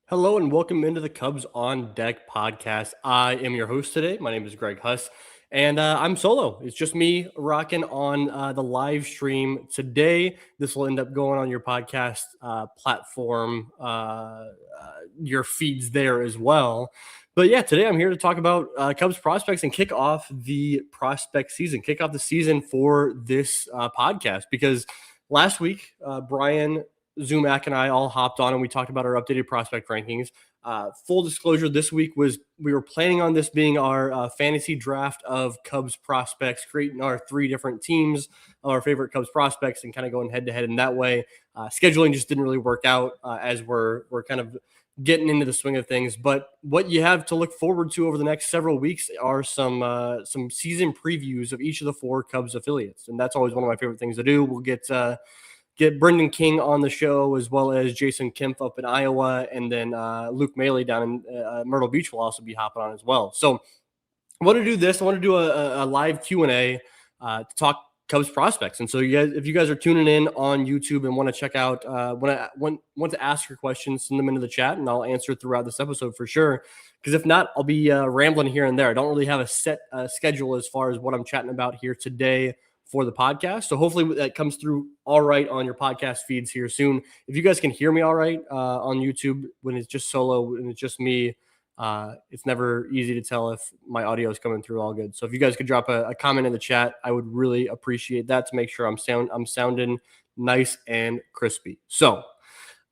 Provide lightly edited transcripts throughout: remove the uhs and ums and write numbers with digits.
Hello and welcome into the Cubs on Deck podcast. I am your host today. My name is Greg Huss, and I'm solo. It's just me rocking on the live stream today. This will end up going on your podcast platform, your feeds there as well. But yeah, today I'm here to talk about Cubs prospects and kick off the prospect season, kick off the season for this podcast because last week, Brian Zumac and I all hopped on and we talked about our updated prospect rankings. Full disclosure, this week we were planning on this being our fantasy draft of Cubs prospects, creating our three different teams, our favorite Cubs prospects, and kind of going head to head in that way. Scheduling just didn't really work out as we're kind of getting into the swing of things. But what you have to look forward to over the next several weeks are some season previews of each of the four Cubs affiliates, and that's always one of my favorite things to do. We'll get Brendan King on the show, as well as Jason Kempf up in Iowa, and then Luke Maley down in Myrtle Beach will also be hopping on as well. So I want to do this. I want to do a live Q&A to talk Cubs prospects. And so you guys, if you guys are tuning in on YouTube and want to check out, want to ask your questions, send them into the chat, and I'll answer throughout this episode for sure. Because if not, I'll be rambling here and there. I don't really have a set schedule as far as what I'm chatting about here today for the podcast. So hopefully that comes through all right on your podcast feeds here soon. If you guys can hear me all right on YouTube when it's just solo and it's just me, it's never easy to tell if my audio is coming through all good. So if you guys could drop a comment in the chat, I would really appreciate that to make sure I'm sounding nice and crispy. So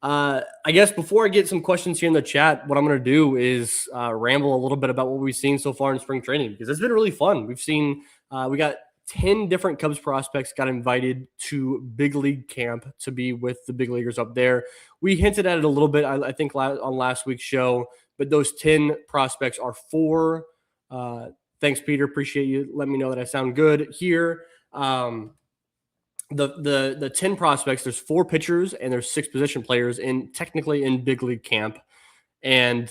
I guess before I get some questions here in the chat, what I'm going to do is ramble a little bit about what we've seen so far in spring training, because it's been really fun. We've seen, we got 10 different Cubs prospects got invited to big league camp to be with the big leaguers up there. We hinted at it a little bit, I think, on last week's show, but those 10 prospects are four. Thanks, Peter. Appreciate you. Let me know that I sound good here. The 10 prospects, there's four pitchers and there's six position players technically in big league camp. And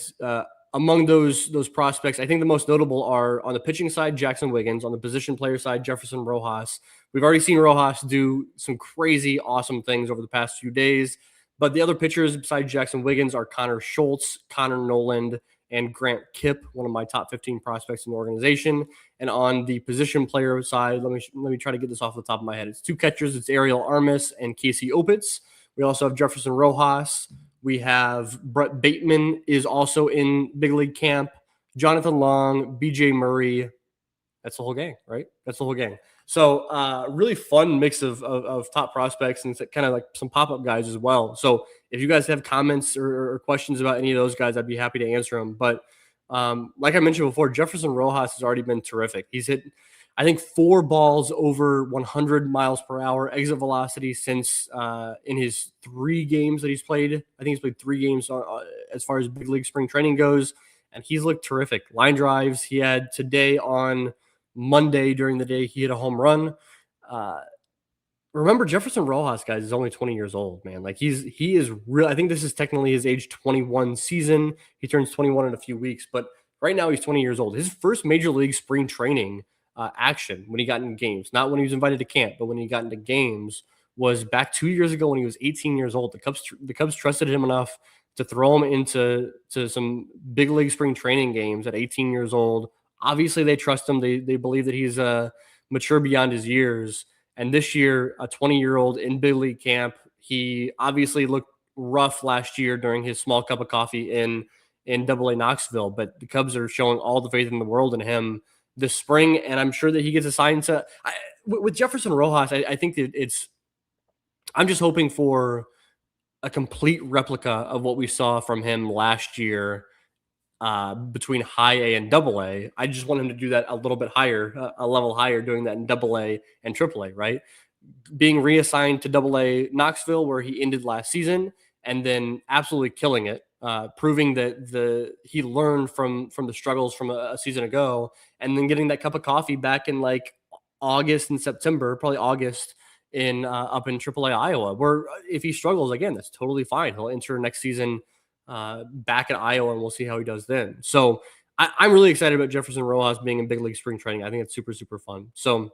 among those prospects, I think the most notable are on the pitching side, Jackson Wiggins. On the position player side, Jefferson Rojas. We've already seen Rojas do some crazy, awesome things over the past few days. But the other pitchers besides Jackson Wiggins are Connor Schultz, Connor Noland, and Grant Kipp, one of my top 15 prospects in the organization. And on the position player side, let me try to get this off the top of my head. It's two catchers. It's Ariel Armis and Casey Opitz. We also have Jefferson Rojas. We have Brett Bateman is also in big league camp. Jonathan Long, BJ Murray. That's the whole gang, right? That's the whole gang. So really fun mix of top prospects and kind of like some pop-up guys as well. So if you guys have comments or questions about any of those guys, I'd be happy to answer them. But like I mentioned before, Jefferson Rojas has already been terrific. He's hit, I think, 4 balls over 100 miles per hour exit velocity since in his 3 games that he's played. I think he's played 3 games as far as big league spring training goes, and he's looked terrific. Line drives, he had today on Monday during the day, he hit a home run. Remember, Jefferson Rojas, guys, is only 20 years old, man. Like he is real. I think this is technically his age 21 season. He turns 21 in a few weeks, but right now he's 20 years old. His first major league spring training action when he got into games, not when he was invited to camp, but when he got into games, was back 2 years ago when he was 18 years old. The Cubs trusted him enough to throw him into some big league spring training games at 18 years old. Obviously, they trust him. They believe that he's mature beyond his years. And this year, a 20-year-old in big league camp, he obviously looked rough last year during his small cup of coffee in Double-A Knoxville. But the Cubs are showing all the faith in the world in him this spring, and I'm sure that he gets assigned to. With Jefferson Rojas, I think that I'm just hoping for a complete replica of what we saw from him last year. Between high A and double A. I just want him to do that a little bit higher, a level higher, doing that in double A and triple A, right? Being reassigned to double A Knoxville, where he ended last season, and then absolutely killing it, proving that he learned from the struggles from a season ago, and then getting that cup of coffee back in like August and September, probably August, in up in triple A Iowa, where if he struggles again, that's totally fine. He'll enter next season back at Iowa, and we'll see how he does then. So I'm really excited about Jefferson Rojas being in big league spring training. I think it's super, super fun. So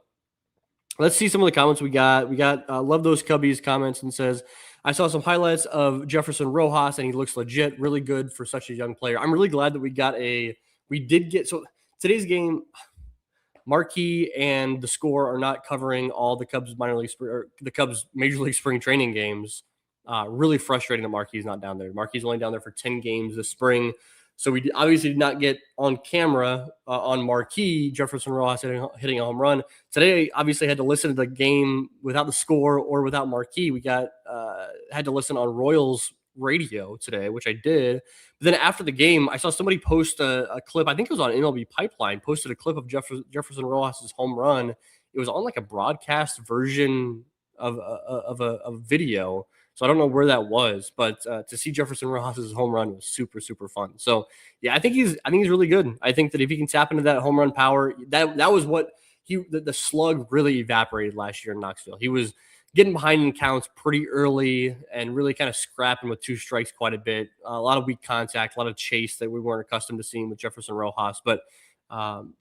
let's see some of the comments we got. Love those Cubbies comments and says, I saw some highlights of Jefferson Rojas, and he looks legit, really good for such a young player. I'm really glad that we did get, so today's game, Marquee and the Score are not covering all the Cubs minor league or the Cubs major league spring training games. Really frustrating that Marquee's not down there. Marquee's only down there for 10 games this spring. So we obviously did not get on camera on Marquee Jefferson Rojas hitting a home run. Today, obviously, had to listen to the game without the Score or without Marquee. We got had to listen on Royals radio today, which I did. But then after the game, I saw somebody post a clip. I think it was on MLB Pipeline. Posted a clip of Jefferson Rojas' home run. It was on like a broadcast version of a video. So I don't know where that was, but to see Jefferson Rojas' home run was super, super fun. So yeah, I think he's really good. I think that if he can tap into that home run power, that was what the slug really evaporated last year in Knoxville. He was getting behind in counts pretty early and really kind of scrapping with two strikes quite a bit. A lot of weak contact, a lot of chase that we weren't accustomed to seeing with Jefferson Rojas. But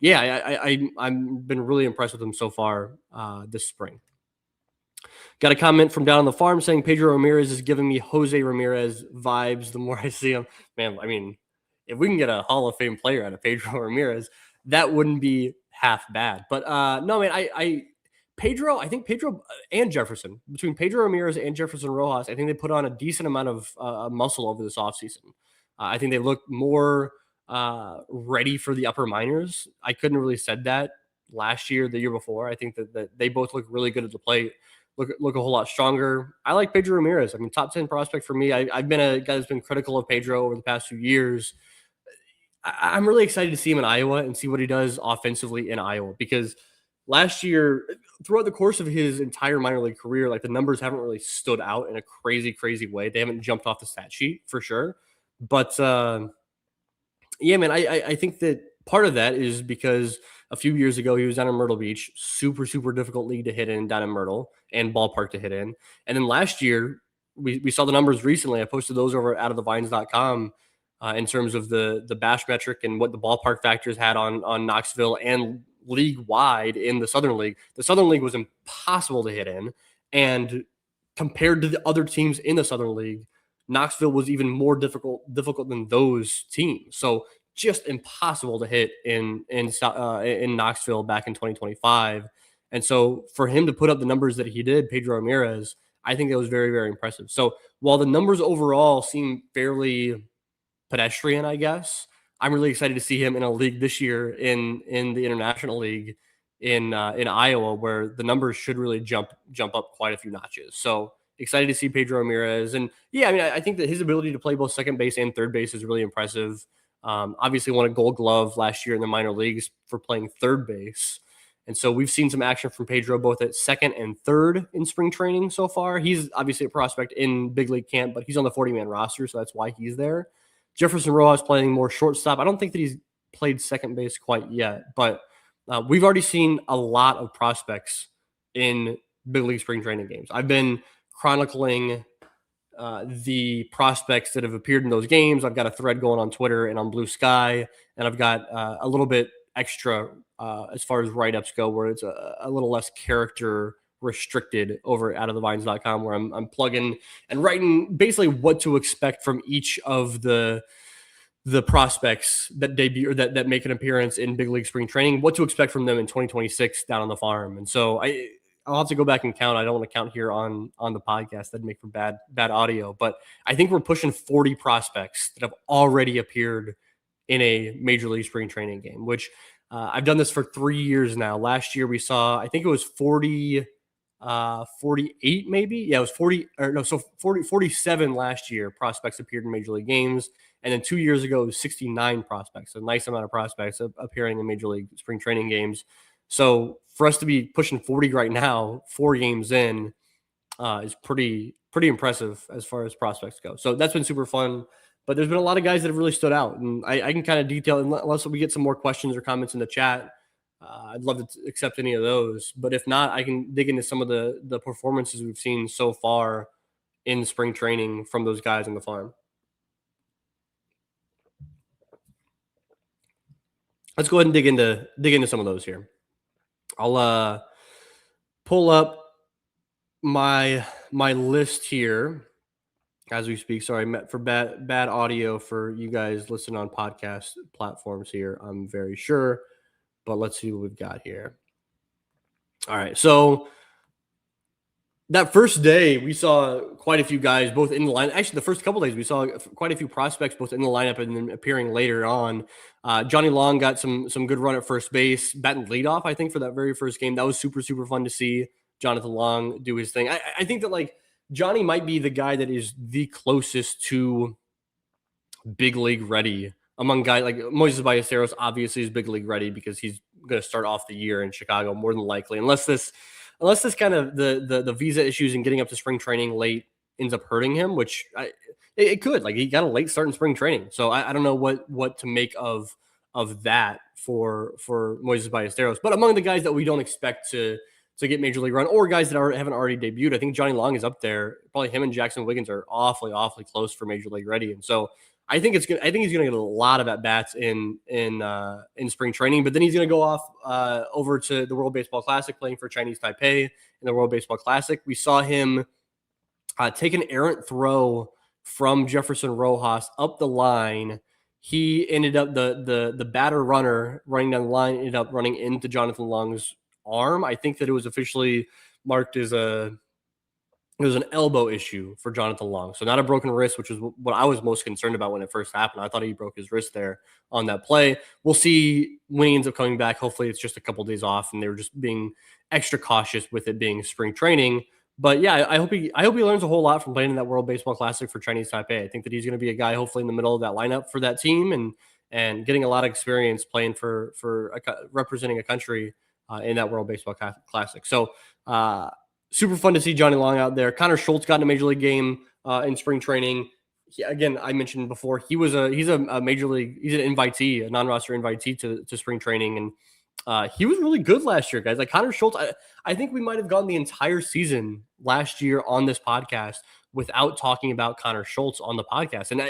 yeah, I've been really impressed with him so far this spring. Got a comment from down on the farm saying Pedro Ramirez is giving me Jose Ramirez vibes the more I see him. Man, I mean, if we can get a Hall of Fame player out of Pedro Ramirez, that wouldn't be half bad. But no, man, I think Pedro and Jefferson, between Pedro Ramirez and Jefferson Rojas, I think they put on a decent amount of muscle over this offseason. I think they look more ready for the upper minors. I couldn't really said that last year, the year before. I think that they both look really good at the plate. Look a whole lot stronger. I like Pedro Ramirez. I mean, top 10 prospect for me. I've been a guy that's been critical of Pedro over the past few years. I'm really excited to see him in Iowa and see what he does offensively in Iowa, because last year, throughout the course of his entire minor league career, like the numbers haven't really stood out in a crazy, crazy way. They haven't jumped off the stat sheet for sure. But yeah, man, I think that part of that is because a few years ago he was down in Myrtle Beach, super, super difficult league to hit in down in Myrtle and ballpark to hit in. And then last year, we saw the numbers recently. I posted those over at outofthevines.com in terms of the bash metric and what the ballpark factors had on Knoxville and league wide in the Southern League. The Southern League was impossible to hit in. And compared to the other teams in the Southern League, Knoxville was even more difficult than those teams. So just impossible to hit in Knoxville back in 2025. And so for him to put up the numbers that he did, Pedro Ramirez, I think that was very, very impressive. So while the numbers overall seem fairly pedestrian, I guess, I'm really excited to see him in a league this year in the International League in Iowa, where the numbers should really jump up quite a few notches. So excited to see Pedro Ramirez. And yeah, I mean, I think that his ability to play both second base and third base is really impressive. Obviously won a Gold Glove last year in the minor leagues for playing third base. And so we've seen some action from Pedro both at second and third in spring training so far. He's obviously a prospect in big league camp, but he's on the 40-man roster, so that's why he's there. Jefferson Rojas playing more shortstop. I don't think that he's played second base quite yet, but we've already seen a lot of prospects in big league spring training games. I've been chronicling the prospects that have appeared in those games. I've got a thread going on Twitter and on Blue Sky, and I've got a little bit extra as far as write-ups go, where it's a little less character restricted over at outofthevines.com, where I'm plugging and writing basically what to expect from each of the prospects that debut or that make an appearance in big league spring training, what to expect from them in 2026 down on the farm. And so I'll have to go back and count. I don't want to count here on the podcast. That'd make for bad audio. But I think we're pushing 40 prospects that have already appeared in a major league spring training game, which I've done this for 3 years now. Last year we saw, I think it was 48 maybe. Yeah, it was 47 last year prospects appeared in major league games. And then 2 years ago, it was 69 prospects, a nice amount of prospects appearing in major league spring training games. So for us to be pushing 40 right now, 4 games in, is pretty impressive as far as prospects go. So that's been super fun. But there's been a lot of guys that have really stood out, and I can kind of detail, unless we get some more questions or comments in the chat. I'd love to accept any of those. But if not, I can dig into some of the performances we've seen so far in spring training from those guys on the farm. Let's go ahead and dig into some of those here. I'll pull up my list here as we speak. Sorry, for bad audio for you guys listening on podcast platforms here. I'm very sure, but let's see what we've got here. All right, so that first day, we saw quite a few guys both in the line. Actually, the first couple days, we saw quite a few prospects both in the lineup and then appearing later on. Johnny Long got some good run at first base, batting leadoff, I think, for that very first game. That was super fun to see Jonathan Long do his thing. I think that like Johnny might be the guy that is the closest to big league ready among guys. Like Moises Ballesteros obviously is big league ready because he's going to start off the year in Chicago more than likely, unless this kind of the visa issues and getting up to spring training late ends up hurting him, which it could. Like he got a late start in spring training, so I don't know what to make of that for Moises Ballesteros. But among the guys that we don't expect to get major league run, or guys that haven't already debuted, I think Johnny Long is up there. Probably him and Jackson Wiggins are awfully close for major league ready, and so I think he's going to get a lot of at bats in spring training, but then he's going to go off over to the World Baseball Classic, playing for Chinese Taipei in the World Baseball Classic. We saw him take an errant throw from Jefferson Rojas up the line. He ended up the batter runner running down the line ended up running into Jonathan Long's arm. I think that it was officially marked as it was an elbow issue for Jonathan Long. So not a broken wrist, which was what I was most concerned about when it first happened. I thought he broke his wrist there on that play. We'll see when he ends up coming back. Hopefully it's just a couple of days off and they were just being extra cautious with it being spring training. But yeah, I hope he learns a whole lot from playing in that World Baseball Classic for Chinese Taipei. I think that he's going to be a guy hopefully in the middle of that lineup for that team and getting a lot of experience playing for representing a country in that World Baseball Classic. So super fun to see Johnny Long out there. Connor Schultz got in a major league game in spring training. Again, I mentioned before, he's a major league, he's an invitee, a non-roster invitee to spring training. And he was really good last year, guys. Like Connor Schultz, I think we might have gone the entire season last year on this podcast without talking about Connor Schultz on the podcast. And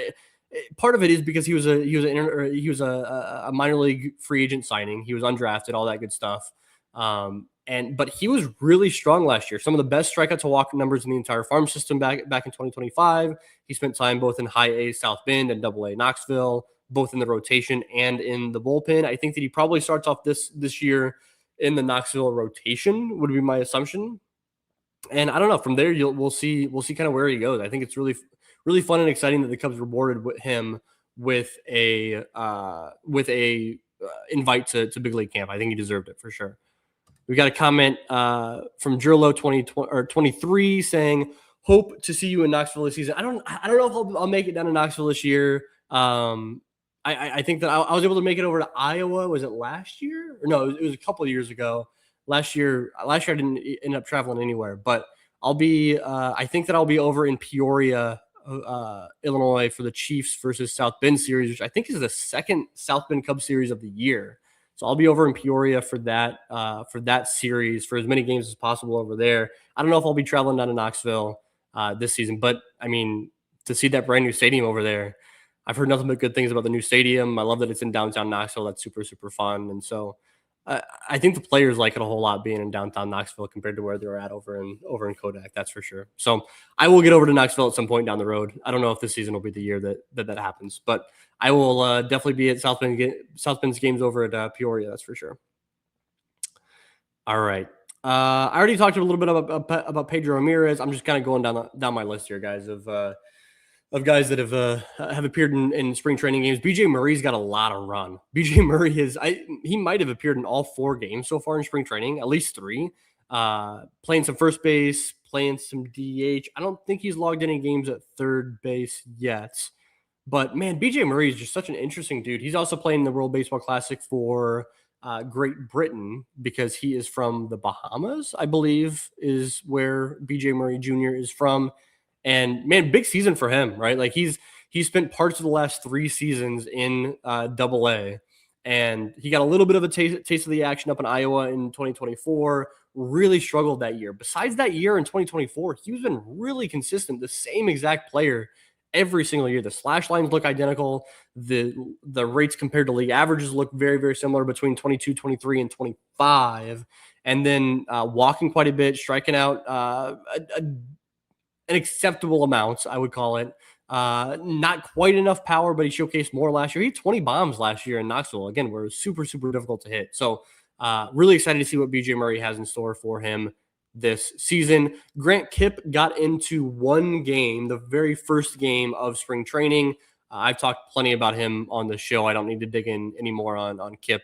part of it is because he was a minor league free agent signing. He was undrafted, all that good stuff. But he was really strong last year. Some of the best strikeout to walk numbers in the entire farm system back in 2025. He spent time both in high A South Bend and double A Knoxville, both in the rotation and in the bullpen. I think that he probably starts off this year in the Knoxville rotation, would be my assumption. And I don't know, from there we'll see kind of where he goes. I think it's really fun and exciting that the Cubs rewarded him with a invite to big league camp. I think he deserved it for sure. We got a comment from Drillo 23 saying, "Hope to see you in Knoxville this season." I don't know if I'll make it down to Knoxville this year. I think that I was able to make it over to Iowa. Was it last year? Or no, it was a couple of years ago. Last year I didn't end up traveling anywhere, but I'll be. I think that I'll be over in Peoria, Illinois, for the Chiefs versus South Bend series, which I think is the second South Bend Cubs series of the year. So I'll be over in Peoria for that series, for as many games as possible over there. I don't know if I'll be traveling down to Knoxville this season, but I mean, to see that brand new stadium over there, I've heard nothing but good things about the new stadium. I love that it's in downtown Knoxville. That's super fun. And so I think the players like it a whole lot being in downtown Knoxville compared to where they're at over in Kodak. That's for sure. So I will get over to Knoxville at some point down the road. I don't know if this season will be the year that happens, but I will definitely be at South Bend's games over at Peoria. That's for sure. All right. I already talked a little bit about Pedro Ramirez. I'm just kind of going down my list here, guys, of guys that have appeared in spring training games. BJ Murray's got a lot of run. BJ Murray he might have appeared in all 4 games so far in spring training, at least 3. Playing some first base, playing some DH. I don't think he's logged any games at third base yet. But man, BJ Murray is just such an interesting dude. He's also playing the World Baseball Classic for Great Britain because he is from the Bahamas, I believe, is where BJ Murray Jr. is from. And man, big season for him, right? Like he's spent parts of the last 3 seasons in double A, and he got a little bit of a taste of the action up in Iowa in 2024, really struggled that year. Besides that year in 2024, he's been really consistent, the same exact player every single year. The slash lines look identical. The rates compared to league averages look very similar between 22, 23, and 25. And then walking quite a bit, striking out an acceptable amount, I would call it. Not quite enough power, but he showcased more last year. He had 20 bombs last year in Knoxville. Again, were super, super difficult to hit. So really excited to see what BJ Murray has in store for him this season. Grant Kipp got into one game, the very first game of spring training. I've talked plenty about him on the show. I don't need to dig in anymore on Kipp.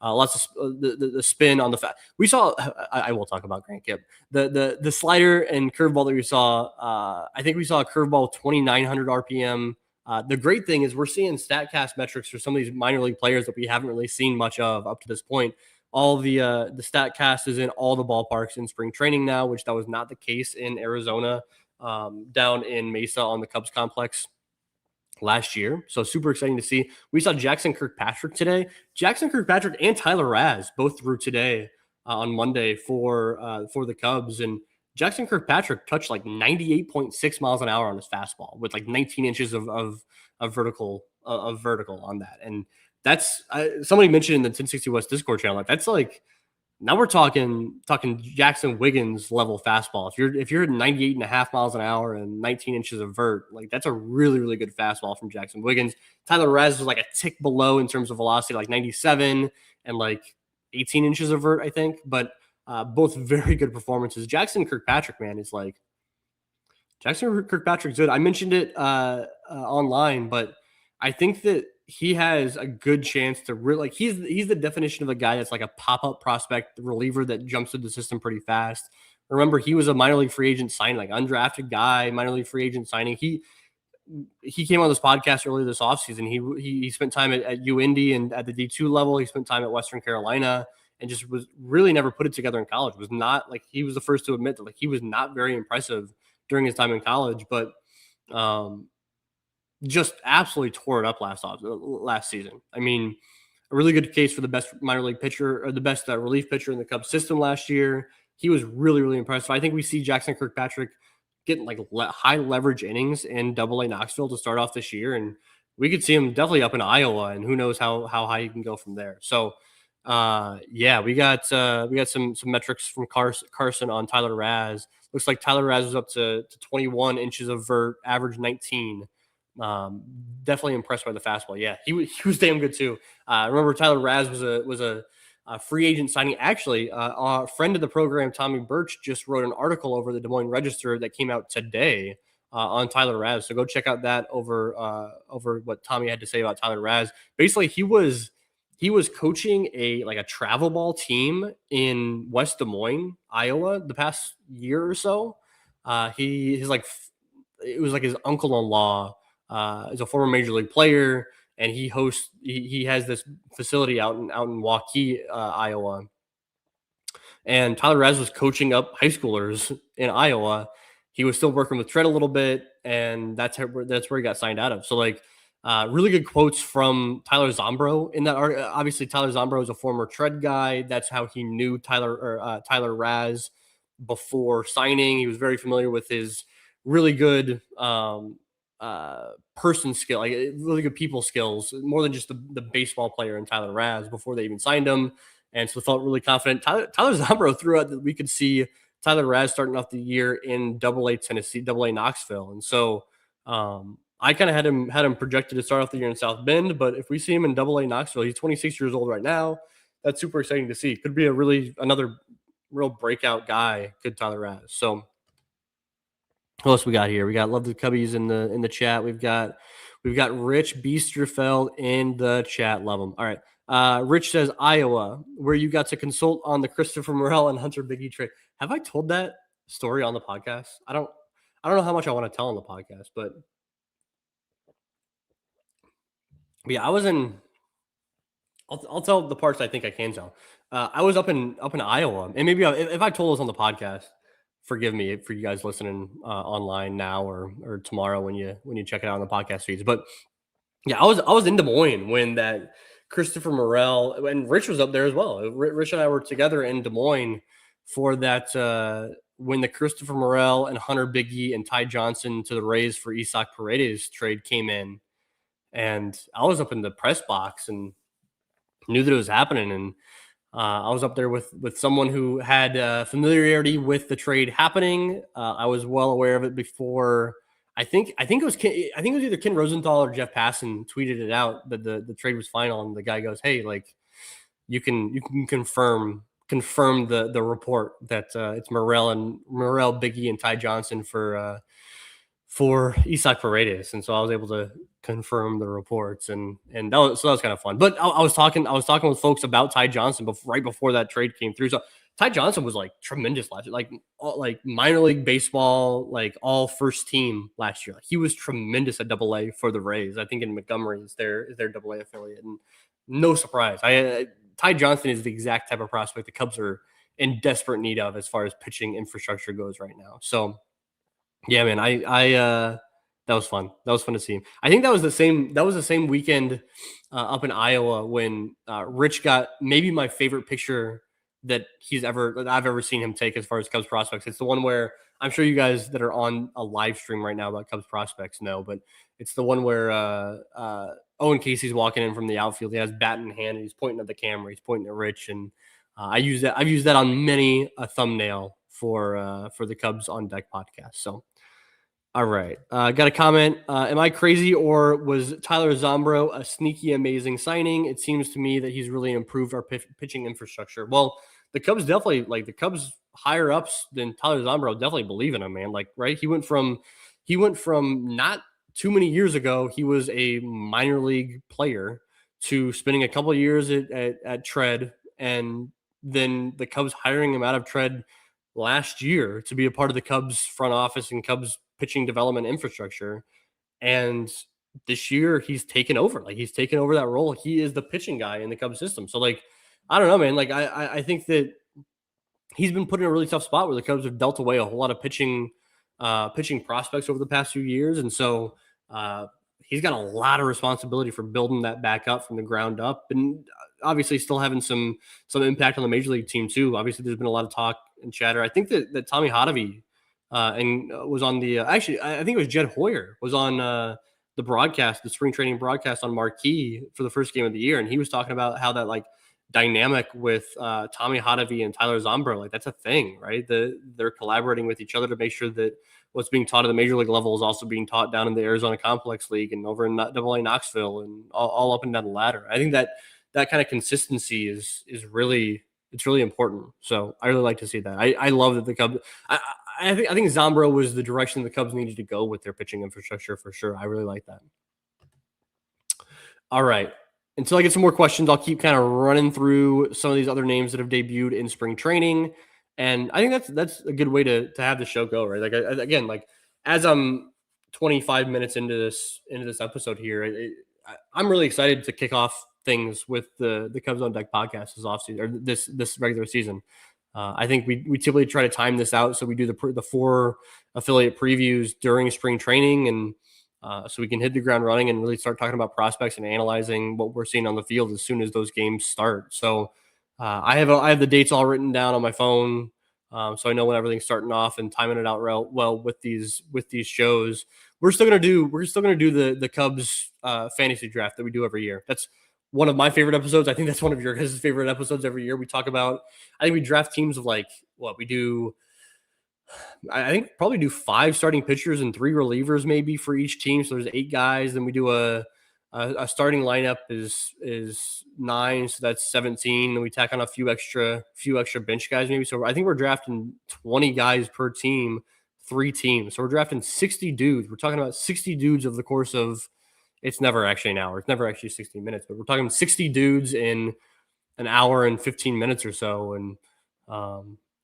Lots of the spin on the we saw. I will talk about Grant Kipp. The slider and curveball that we saw. I think we saw a curveball 2,900 RPM. The great thing is we're seeing Statcast metrics for some of these minor league players that we haven't really seen much of up to this point. All the Statcast is in all the ballparks in spring training now, which that was not the case in Arizona, down in Mesa on the Cubs complex last year. So super exciting to see. We saw Jackson Kirkpatrick today. Jackson Kirkpatrick and Tyler Raz both threw today on Monday for the Cubs, and Jackson Kirkpatrick touched like 98.6 miles an hour on his fastball with like 19 inches of vertical on that. And that's somebody mentioned in the 1060 West Discord channel. Like that's like now we're talking Jackson Wiggins level fastball. If you're at 98 and a half miles an hour and 19 inches of vert, like that's a really, really good fastball from Jackson Wiggins. Tyler Raz was like a tick below in terms of velocity, like 97 and like 18 inches of vert, I think. But both very good performances. Jackson Kirkpatrick, man, is like Jackson Kirkpatrick's good. I mentioned it online, but I think that he has a good chance to really like he's the definition of a guy that's like a pop-up prospect reliever that jumps through the system pretty fast. Remember, he was a minor league free agent signing, like undrafted guy, minor league free agent signing. He came on this podcast earlier this offseason. He spent time at UIndy and at the D2 level. He spent time at Western Carolina and just was really never put it together in college. Was not like he was the first to admit that like he was not very impressive during his time in college, but just absolutely tore it up last season. I mean, a really good case for the best minor league pitcher or the best relief pitcher in the Cubs system last year. He was really, really impressive. I think we see Jackson Kirkpatrick getting like high leverage innings in Double-A Knoxville to start off this year, and we could see him definitely up in Iowa, and who knows how high he can go from there. So, yeah, we got some metrics from Carson on Tyler Raz. Looks like Tyler Raz was up to 21 inches of vert, average 19. Definitely impressed by the fastball. Yeah, he was damn good too. Remember Tyler Raz was a free agent signing. Actually, a friend of the program, Tommy Birch, just wrote an article over the Des Moines Register that came out today on Tyler Raz. So go check out that over what Tommy had to say about Tyler Raz. Basically, he was coaching a travel ball team in West Des Moines, Iowa, the past year or so. It was like his uncle-in-law is a former major league player, and he has this facility out in Waukee, Iowa. And Tyler Raz was coaching up high schoolers in Iowa. He was still working with Trent a little bit, and that's where he got signed out of. So really good quotes from Tyler Zombro in that art. Obviously, Tyler Zombro is a former Tread guy. That's how he knew Tyler Raz before signing. He was very familiar with his really good person skill, like really good people skills, more than just the baseball player in Tyler Raz before they even signed him. And so felt really confident. Tyler Zombro threw out that we could see Tyler Raz starting off the year in Double-A Tennessee, Double-A Knoxville. And so I kind of had him projected to start off the year in South Bend, but if we see him in Double-A Knoxville, he's 26 years old right now. That's super exciting to see. Could be another real breakout guy, could Tyler Raz. So what else we got here? We got Love the Cubbies in the chat. We've got Rich Biesterfeld in the chat. Love him. All right. Rich says Iowa, where you got to consult on the Christopher Morel and Hunter Biggie trade. Have I told that story on the podcast? I don't know how much I want to tell on the podcast, but yeah, I was in. I'll tell the parts I think I can tell. I was up in Iowa, and maybe if I told this on the podcast, forgive me for you guys listening online now or tomorrow when you check it out on the podcast feeds. But yeah, I was in Des Moines when that Christopher Morel and Rich was up there as well. Rich and I were together in Des Moines for that when the Christopher Morel and Hunter Biggie and Ty Johnson to the Rays for Isaac Paredes trade came in, and I was up in the press box and knew that it was happening. And I was up there with someone who had familiarity with the trade happening. I was well aware of it before. I think it was I think it was either Ken Rosenthal or Jeff Passan tweeted it out that the trade was final, and the guy goes, "Hey, like you can confirm the report that it's Morel, Biggie, and Ty Johnson for Isak Paredes," and so I was able to confirm the reports, and that was kind of fun. But I was talking with folks about Ty Johnson right before that trade came through. So Ty Johnson was like tremendous last year, like minor league baseball, like all first team last year. Like, he was tremendous at Double A for the Rays. I think in Montgomery is their Double A affiliate, and no surprise. Ty Johnson is the exact type of prospect the Cubs are in desperate need of as far as pitching infrastructure goes right now. So yeah, man, that was fun. That was fun to see him. I think that was the same weekend up in Iowa when Rich got maybe my favorite picture that I've ever seen him take as far as Cubs prospects. It's the one where I'm sure you guys that are on a live stream right now about Cubs prospects know, but it's the one where Owen Casey's walking in from the outfield. He has bat in hand and he's pointing at the camera. He's pointing at Rich, and I've used that on many a thumbnail for the Cubs on Deck podcast. So all right. Got a comment. Am I crazy, or was Tyler Zombro a sneaky, amazing signing? It seems to me that he's really improved our pitching infrastructure. Well, the Cubs higher ups than Tyler Zombro definitely believe in him, man. Like, right? He went from not too many years ago, he was a minor league player, to spending a couple of years at Tread, and then the Cubs hiring him out of Tread last year to be a part of the Cubs front office and Cubs pitching development infrastructure. And this year he's taken over. Like, he's taken over that role. He is the pitching guy in the Cubs system. So, like, I don't know, man. Like, I think that he's been put in a really tough spot where the Cubs have dealt away a whole lot of pitching prospects over the past few years. And so he's got a lot of responsibility for building that back up from the ground up, and obviously still having some impact on the major league team too. Obviously, there's been a lot of talk and chatter. I think that Tommy Hotovy and was on the actually I think it was Jed Hoyer was on the broadcast, the spring training broadcast on Marquee for the first game of the year, and he was talking about how that, like, dynamic with Tommy Hotovy and Tyler Zombro, like, that's a thing, right? They're collaborating with each other to make sure that what's being taught at the major league level is also being taught down in the Arizona Complex League and over in Double A Knoxville and all up and down the ladder. I think that kind of consistency is really, it's really important. So I really like to see that. I love that the Cubs. I think Zombro was the direction the Cubs needed to go with their pitching infrastructure for sure. I really like that. All right. Until I get some more questions, I'll keep kind of running through some of these other names that have debuted in spring training, and I think that's a good way to have the show go, right? Like, again, like, as I'm 25 minutes into this episode here, I'm really excited to kick off things with the Cubs on Deck podcast this offseason, or this regular season. I think we typically try to time this out so we do the 4 affiliate previews during spring training, and so we can hit the ground running and really start talking about prospects and analyzing what we're seeing on the field as soon as those games start. So I have the dates all written down on my phone, so I know when everything's starting off and timing it out well with these shows. We're still gonna do the Cubs fantasy draft that we do every year. That's one of my favorite episodes. I think that's one of your guys' favorite episodes every year. We talk about, I think we draft teams of, like, what we do. I think probably do 5 starting pitchers and 3 relievers maybe for each team. So there's 8 guys. Then we do a starting lineup is 9, so that's 17. And we tack on a few extra bench guys maybe. So I think we're drafting 20 guys per team, 3 teams. So we're drafting 60 dudes. We're talking about 60 dudes over the course of, it's never actually an hour. It's never actually 60 minutes, but we're talking 60 dudes in an hour and 15 minutes or so. And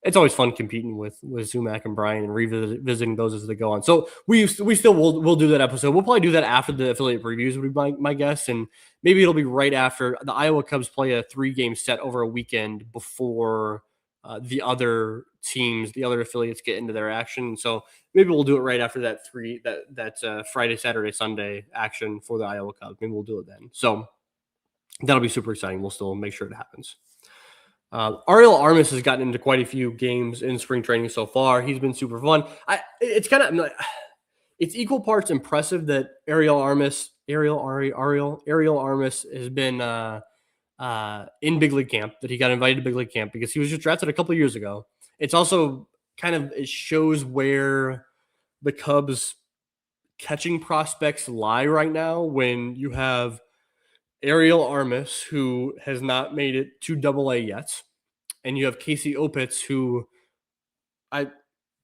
it's always fun competing with Zumac and Brian and revisiting those as they go on. So we still will do that episode. We'll probably do that after the affiliate previews would be my guess, and maybe it'll be right after the Iowa Cubs play a 3-game set over a weekend before the other teams, the other affiliates get into their action. So maybe we'll do it right after that Friday, Saturday, Sunday action for the Iowa Cubs. Maybe we'll do it then. So that'll be super exciting. We'll still make sure it happens. Ariel Armis has gotten into quite a few games in spring training so far. He's been super fun. It's equal parts impressive that Ariel Armis has been in big league camp, that he got invited to big league camp because he was just drafted a couple of years ago. It's also it shows where the Cubs catching prospects lie right now when you have Ariel Armis, who has not made it to Double A yet, and you have Casey Opitz, who I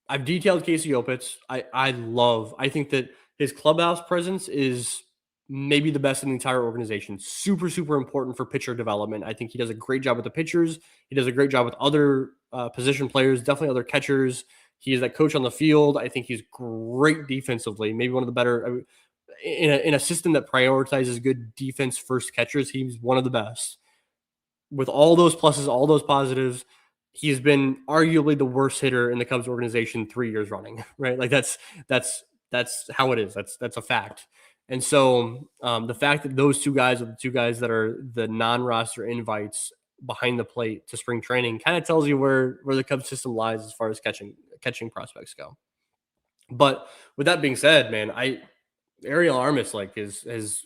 I've detailed Casey Opitz. I think that his clubhouse presence is maybe the best in the entire organization. Super, super important for pitcher development. I think he does a great job with the pitchers. He does a great job with other position players, definitely other catchers. He is that coach on the field. I think he's great defensively. Maybe one of the better in a system that prioritizes good defense first catchers. He's one of the best. With all those pluses, all those positives, he's been arguably the worst hitter in the Cubs organization 3 years running, right? Like that's how it is. That's a fact. And so the fact that those two guys are the two guys that are the non-roster invites behind the plate to spring training kind of tells you where the Cubs system lies as far as catching prospects go. But with that being said, man, Ariel Armis has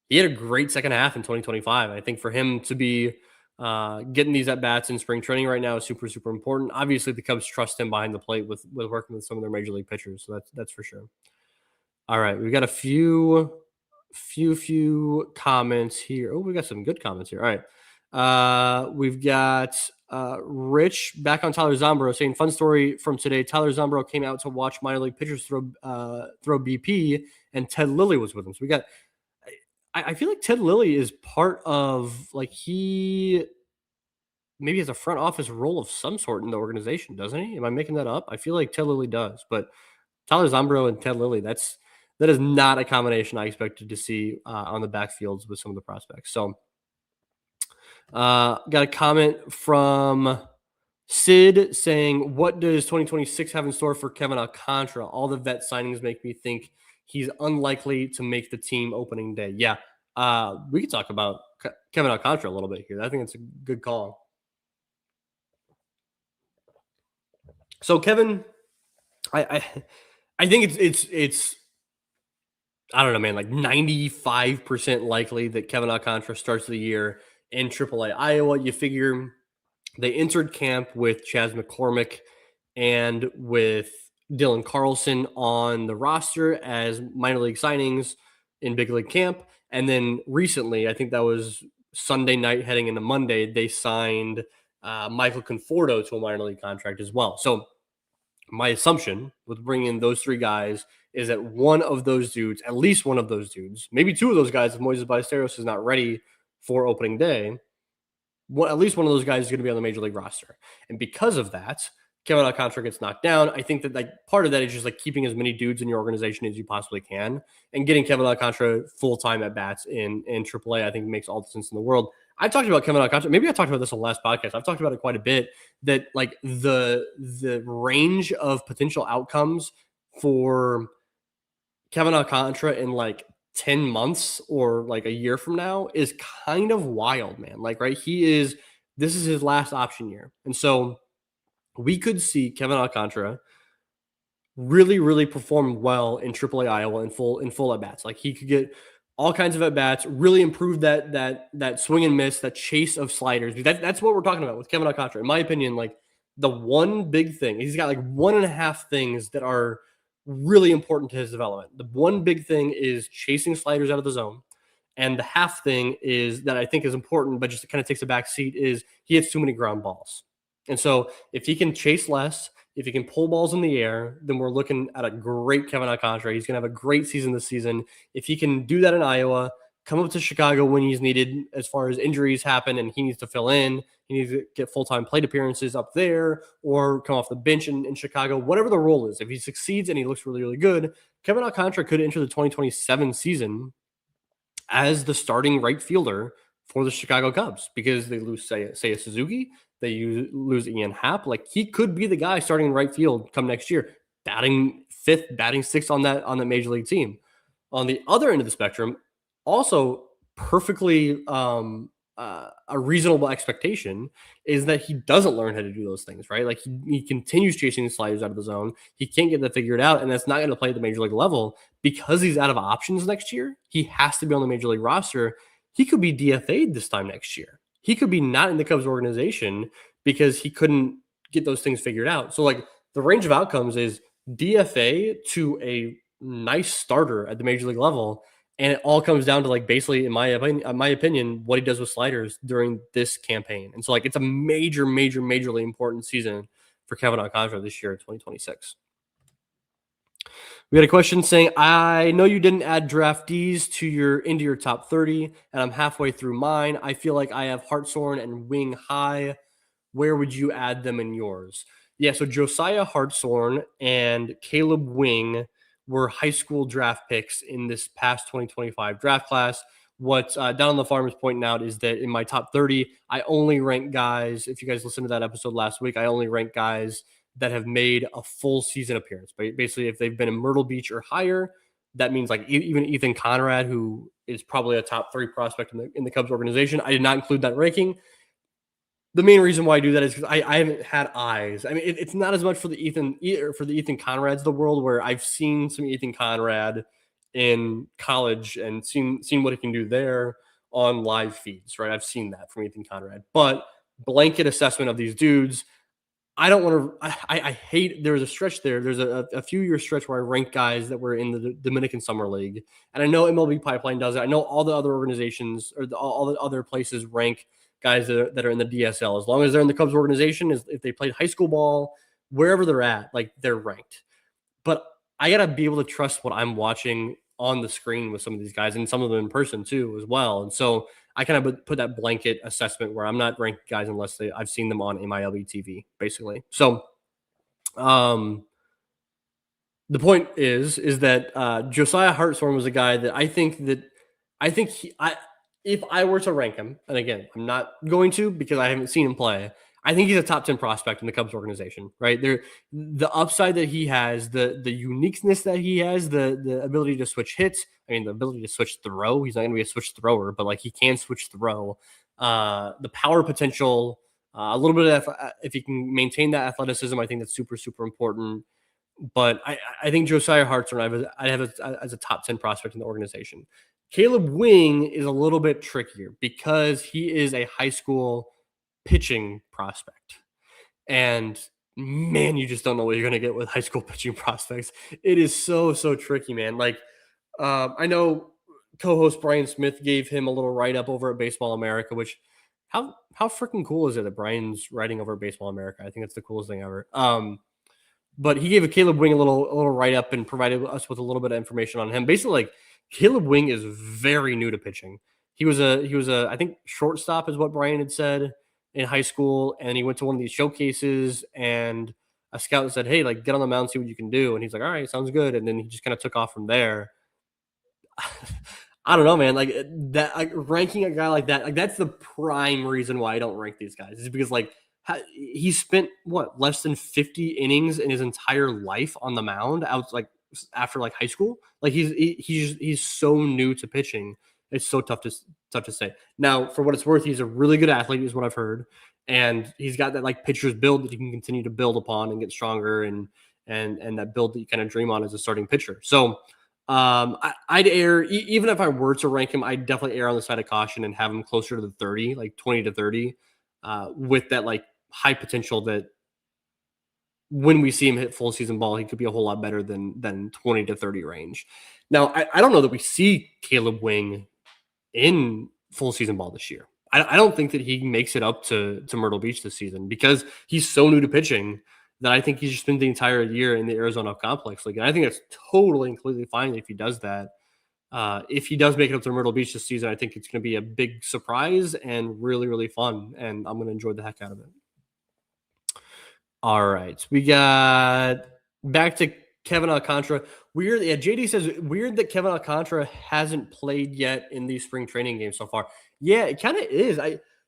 he had a great second half in 2025. I think for him to be getting these at bats in spring training right now is super, super important. Obviously, the Cubs trust him behind the plate with working with some of their major league pitchers, so that's for sure. All right, we've got a few comments here. Oh, we got some good comments here. All right, we've got Rich back on Tyler Zombro saying, "Fun story from today. Tyler Zombro came out to watch minor league pitchers throw BP, and Ted Lilly was with him." So we got. I feel like Ted Lilly is part of he maybe has a front office role of some sort in the organization, doesn't he? Am I making that up? I feel like Ted Lilly does, but Tyler Zombro and Ted Lilly, that is not a combination I expected to see on the backfields with some of the prospects. So got a comment from Sid saying, "What does 2026 have in store for Kevin Alcantara? All the vet signings make me think he's unlikely to make the team opening day." Yeah, we could talk about Kevin Alcantara a little bit here. I think it's a good call. So Kevin, I think it's I don't know, man, like 95% likely that Kevin Alcantara starts the year in AAA Iowa. You figure they entered camp with Chas McCormick and with Dylan Carlson on the roster as minor league signings in big league camp. And then recently, I think that was Sunday night heading into Monday, they signed Michael Conforto to a minor league contract as well. So my assumption with bringing in those three guys is that one of those dudes, at least one of those dudes, maybe two of those guys, if Moises Ballesteros is not ready for opening day, at least one of those guys is going to be on the major league roster. And because of that, Kevin Alcantara gets knocked down. I think that part of that is just keeping as many dudes in your organization as you possibly can, and getting Kevin Alcantara full-time at bats in AAA, I think makes all the sense in the world. I talked about Kevin Alcantara. Maybe I talked about this on the last podcast. I've talked about it quite a bit, that the range of potential outcomes for Kevin Alcantara in 10 months or a year from now is kind of wild, man. Right, this is his last option year. And so we could see Kevin Alcantara really, really perform well in AAA Iowa in full at bats. He could get all kinds of at bats, really improve that swing and miss, that chase of sliders. That's what we're talking about with Kevin Alcantara. In my opinion, the one big thing, he's got one and a half things that are really important to his development. The one big thing is chasing sliders out of the zone. And the half thing is that I think is important, but just kind of takes a back seat, is he hits too many ground balls. And so if he can chase less, if he can pull balls in the air, then we're looking at a great Kevin Alcantara. He's going to have a great season this season. If he can do that in Iowa, come up to Chicago when he's needed as far as injuries happen and he needs to fill in, he needs to get full-time plate appearances up there or come off the bench in Chicago, whatever the role is. If he succeeds and he looks really, really good, Kevin Alcantara could enter the 2027 season as the starting right fielder for the Chicago Cubs, because they lose, say a Suzuki, they lose Ian Happ. He could be the guy starting in right field come next year, batting fifth, batting sixth on that major league team. On the other end of the spectrum, also perfectly a reasonable expectation is that he doesn't learn how to do those things, right? He continues chasing the sliders out of the zone. He can't get that figured out, and that's not going to play at the major league level because he's out of options next year. He has to be on the major league roster. he could be DFA'd this time next year. He could be not in the Cubs organization because he couldn't get those things figured out. So like the range of outcomes is DFA to a nice starter at the major league level. And it all comes down to like basically, in my opinion, what he does with sliders during this campaign. And so like it's a majorly important season for Kevin Alcantara this year, 2026. We got a question saying, I know you didn't add draftees into your top 30, and I'm halfway through mine. I feel like I have Hartshorn and Wing high. Where would you add them in yours? Yeah, so Josiah Hartshorn and Caleb Wing were high school draft picks in this past 2025 draft class. What Down on the Farm is pointing out is that in my top 30, I only rank guys, if you guys listened to that episode last week, I only rank guys that have made a full season appearance. But basically, if they've been in Myrtle Beach or higher, that means like even Ethan Conrad, who is probably a top 3 prospect in the Cubs organization. I did not include that ranking. The main reason why I do that is because I haven't had eyes. I mean, it's not as much for the Ethan Conrads of the world, where I've seen some Ethan Conrad in college and seen what he can do there on live feeds, right? I've seen that from Ethan Conrad, but blanket assessment of these dudes, I don't want to. I hate. There was a stretch there. There's a few year stretch where I ranked guys that were in the Dominican Summer League, and I know MLB Pipeline does it. I know all the other organizations or all the other places rank guys that are in the DSL. As long as they're in the Cubs organization, if they played high school ball, wherever they're at, like they're ranked. But I gotta be able to trust what I'm watching on the screen with some of these guys, and some of them in person too, as well. And so I kind of put that blanket assessment where I'm not ranking guys unless I've seen them on MILB TV, basically. So, um, the point is that Josiah Hartshorn was a guy that I think if I were to rank him, and again, I'm not going to because I haven't seen him play. I think he's a top 10 prospect in the Cubs organization, right? The upside that he has, the uniqueness that he has, the ability to switch hits. I mean, the ability to switch throw. He's not going to be a switch thrower, but like he can switch throw. The power potential, a little bit of if he can maintain that athleticism, I think that's super important. But I think Josiah Hartshorn I have as a top 10 prospect in the organization. Caleb Wing is a little bit trickier because he is a high school pitching prospect. And man, you just don't know what you're going to get with high school pitching prospects. It is so tricky, man. Like, I know co-host Brian Smith gave him a little write-up over at Baseball America, which how freaking cool is it that Brian's writing over at Baseball America? I think it's the coolest thing ever. But he gave a Caleb Wing a little write up and provided us with a little bit of information on him. Basically, like Caleb Wing is very new to pitching. He was a I think shortstop is what Brian had said in high school, and he went to one of these showcases, and a scout said, "Hey, like get on the mound, see what you can do." And he's like, "All right, sounds good." And then he just kind of took off from there. I don't know, man. Like that, like ranking a guy like that, like that's the prime reason why I don't rank these guys. Is because like he spent what less than 50 innings in his entire life on the mound out like after like high school. Like he's so new to pitching. It's so tough to say. Now, for what it's worth, he's a really good athlete, is what I've heard, and he's got that like pitcher's build that he can continue to build upon and get stronger and that build that you kind of dream on as a starting pitcher. So I'd err, even if I were to rank him, I'd definitely err on the side of caution and have him closer to the 30, like 20 to 30, with that like high potential that when we see him hit full season ball, he could be a whole lot better than 20 to 30 range. Now, I don't know that we see Caleb Wing in full season ball this year. I don't think that he makes it up to Myrtle Beach this season because he's so new to pitching that I think he's just spent the entire year in the Arizona Complex League. And I think that's totally and completely fine if he does that. If he does make it up to Myrtle Beach this season, I think it's going to be a big surprise and really fun. And I'm going to enjoy the heck out of it. All right. We got back to Kevin Alcantara. Weird. Yeah, JD says weird that Kevin Alcantara hasn't played yet in these spring training games so far. Yeah, it kind of is.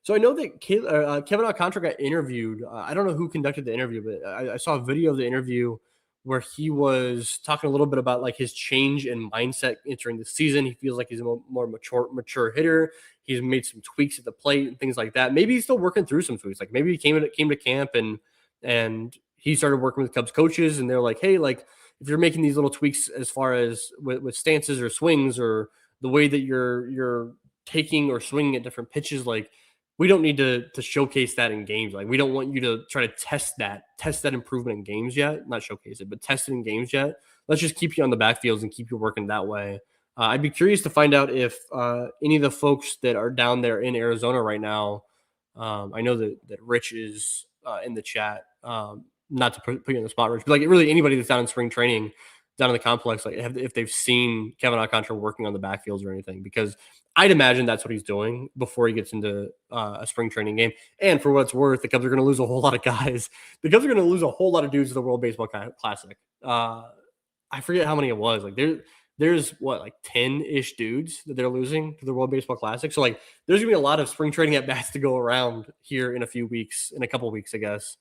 So I know that Kevin Alcantara got interviewed. I don't know who conducted the interview, but I saw a video of the interview where he was talking a little bit about like his change in mindset entering the season. He feels like he's a more mature hitter. He's made some tweaks at the plate and things like that. Maybe he's still working through some tweaks. Like maybe he came to camp and he started working with Cubs coaches, and they're like, hey, like if you're making these little tweaks as far as with stances or swings or the way that you're taking or swinging at different pitches, like we don't need to showcase that in games. Like we don't want you to try to test that improvement in games yet. Not showcase it, but test it in games yet. Let's just keep you on the backfields and keep you working that way. I'd be curious to find out if any of the folks that are down there in Arizona right now. I know that Rich is in the chat. Not to put you on the spot, Rich, but like really anybody that's down in spring training, down in the complex, like if they've seen Kevin Alcantara working on the backfields or anything, because I'd imagine that's what he's doing before he gets into a spring training game. And for what it's worth, the Cubs are going to lose a whole lot of guys. The Cubs are going to lose a whole lot of dudes to the World Baseball Classic. I forget how many it was. Like there's what, like 10-ish dudes that they're losing to the World Baseball Classic. So like there's gonna be a lot of spring training at bats to go around here in a couple of weeks, I guess.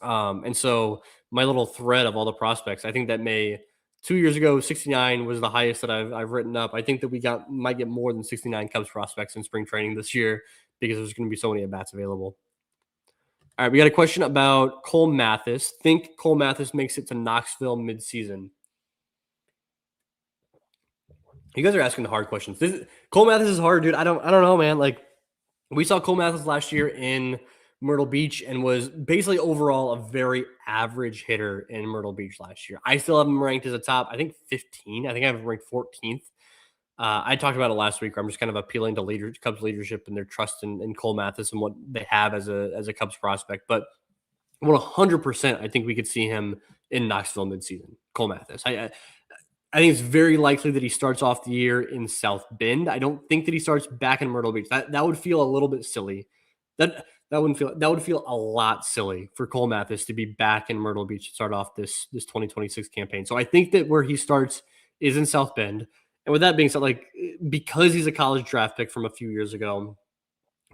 And so my little thread of all the prospects, I think that 2 years ago, 69 was the highest that I've written up. I think that might get more than 69 Cubs prospects in spring training this year because there's going to be so many at bats available. All right, we got a question about Cole Mathis. Think Cole Mathis makes it to Knoxville midseason? You guys are asking the hard questions. Cole Mathis is hard, dude. I don't know, man. Like we saw Cole Mathis last year in Myrtle Beach and was basically overall a very average hitter in Myrtle Beach last year. I still have him ranked as a top, I think 15. I think I have him ranked 14th. I talked about it last week where I'm just kind of appealing to Cubs leadership and their trust in Cole Mathis and what they have as a Cubs prospect. But 100%, I think we could see him in Knoxville midseason. Cole Mathis. I think it's very likely that he starts off the year in South Bend. I don't think that he starts back in Myrtle Beach. That would feel a little bit silly. That would feel a lot silly for Cole Mathis to be back in Myrtle Beach to start off this 2026 campaign. So I think that where he starts is in South Bend. And with that being said, like because he's a college draft pick from a few years ago,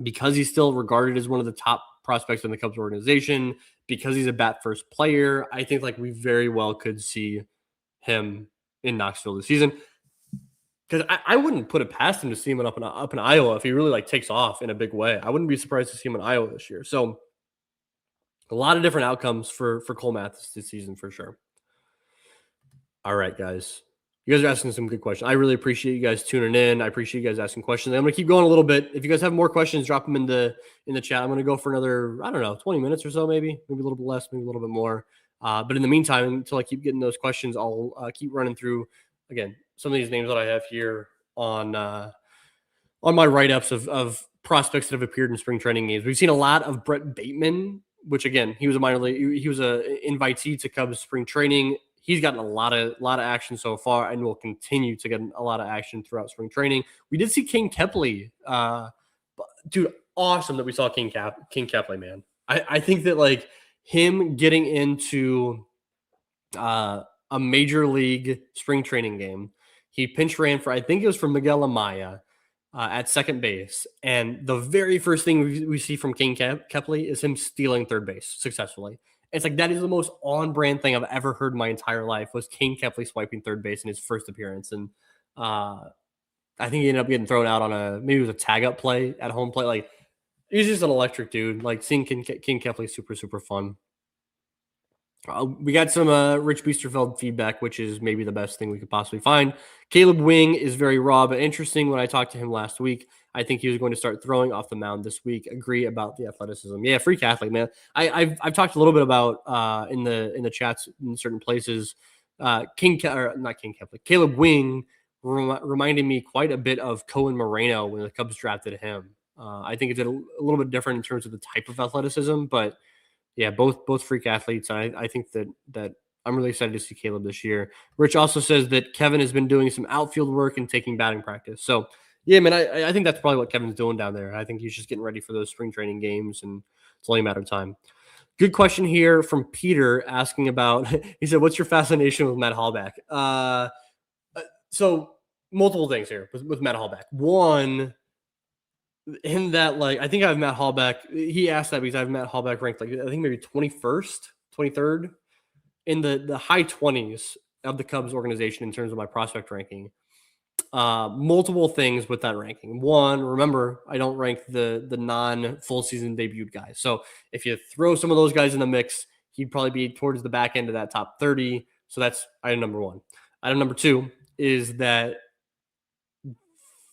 because he's still regarded as one of the top prospects in the Cubs organization, because he's a bat first player, I think like we very well could see him in Knoxville this season. Because I wouldn't put it past him to see him up in Iowa if he really like takes off in a big way. I wouldn't be surprised to see him in Iowa this year. So a lot of different outcomes for Cole Mathis this season for sure. All right, guys. You guys are asking some good questions. I really appreciate you guys tuning in. I appreciate you guys asking questions. I'm going to keep going a little bit. If you guys have more questions, drop them in the chat. I'm going to go for another, I don't know, 20 minutes or so, maybe a little bit less, maybe a little bit more. But in the meantime, until I keep getting those questions, I'll keep running through, again, some of these names that I have here on my write-ups of prospects that have appeared in spring training games. We've seen a lot of Brett Bateman, which again, he was a minor league, he was a invitee to Cubs spring training. He's gotten a lot of action so far and will continue to get a lot of action throughout spring training. We did see King Kepley. Dude, awesome that we saw King Kepley, man. I think that like him getting into a major league spring training game, he pinch ran for, I think it was for Miguel Amaya at second base. And the very first thing we see from King Kepley is him stealing third base successfully. It's like that is the most on-brand thing I've ever heard in my entire life was King Kepley swiping third base in his first appearance. And I think he ended up getting thrown out on maybe it was a tag-up play at home plate. Like, he's just an electric dude. Like, seeing King Kepley is super, super fun. We got some Rich Biesterfeld feedback, which is maybe the best thing we could possibly find. Caleb Wing is very raw, but interesting. When I talked to him last week, I think he was going to start throwing off the mound this week. Agree about the athleticism. Yeah, freak athlete, man. I've talked a little bit about in the chats in certain places. Caleb Wing reminded me quite a bit of Cohen Moreno when the Cubs drafted him. I think it's a little bit different in terms of the type of athleticism, but yeah, both freak athletes. I think that I'm really excited to see Caleb this year. Rich also says that Kevin has been doing some outfield work and taking batting practice. So yeah, man, I think that's probably what Kevin's doing down there. I think he's just getting ready for those spring training games, and it's only a matter of time. Good question here from Peter asking about. He said, "What's your fascination with Matt Hallback?" So multiple things here with Matt Hallback. One, in that, like, I think I have Matt Hallback. He asked that because I have Matt Hallback ranked like I think maybe 21st, 23rd in the high 20s of the Cubs organization in terms of my prospect ranking. Multiple things with that ranking. One, remember, I don't rank the non full season debuted guys. So if you throw some of those guys in the mix, he'd probably be towards the back end of that top 30. So that's item number one. Item number two is that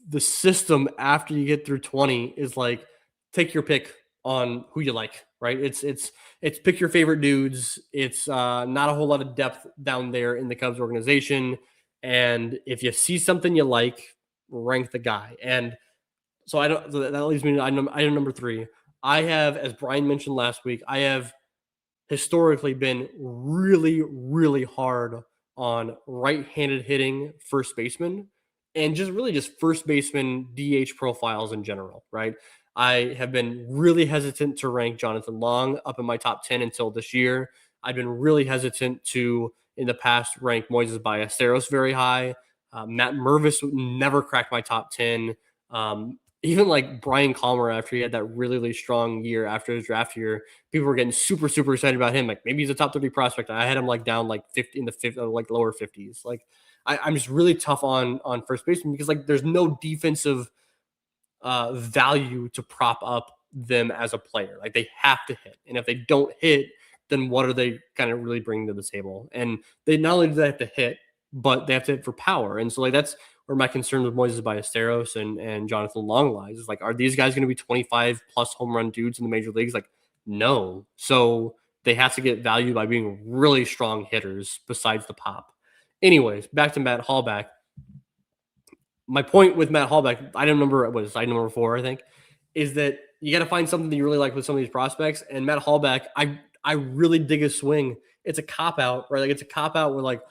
the system after you get through 20 is like take your pick on who you like, right? It's pick your favorite dudes. It's not a whole lot of depth down there in the Cubs organization. And if you see something you like, rank the guy. And so I don't. So that leads me to item number three. I have, as Brian mentioned last week, I have historically been really, really hard on right-handed hitting first baseman and just really just first baseman DH profiles in general, right? I have been really hesitant to rank Jonathan Long up in my top 10 until this year. I've been really hesitant to, in the past, rank Moises Ballesteros very high. Matt Mervis never cracked my top 10. Even like Brian Calmer, after he had that really, really strong year after his draft year, people were getting super, super excited about him. Like maybe he's a top 30 prospect. I had him like down like 50 in the 50, like lower 50s. Like I'm just really tough on first baseman because like there's no defensive value to prop up them as a player. Like they have to hit, and if they don't hit, then what are they kind of really bringing to the table? And they not only do they have to hit, but they have to hit for power. And so like that's where my concern with Moises Ballesteros and Jonathan Long lies. Is like, are these guys going to be 25 plus home run dudes in the major leagues? Like, no. So they have to get value by being really strong hitters besides the pop. Anyways, back to Matt Hallback. My point with Matt Hallback, item number 4, I think, is that you got to find something that you really like with some of these prospects. And Matt Hallback, I really dig his swing. It's a cop out, right? Like it's a cop out where like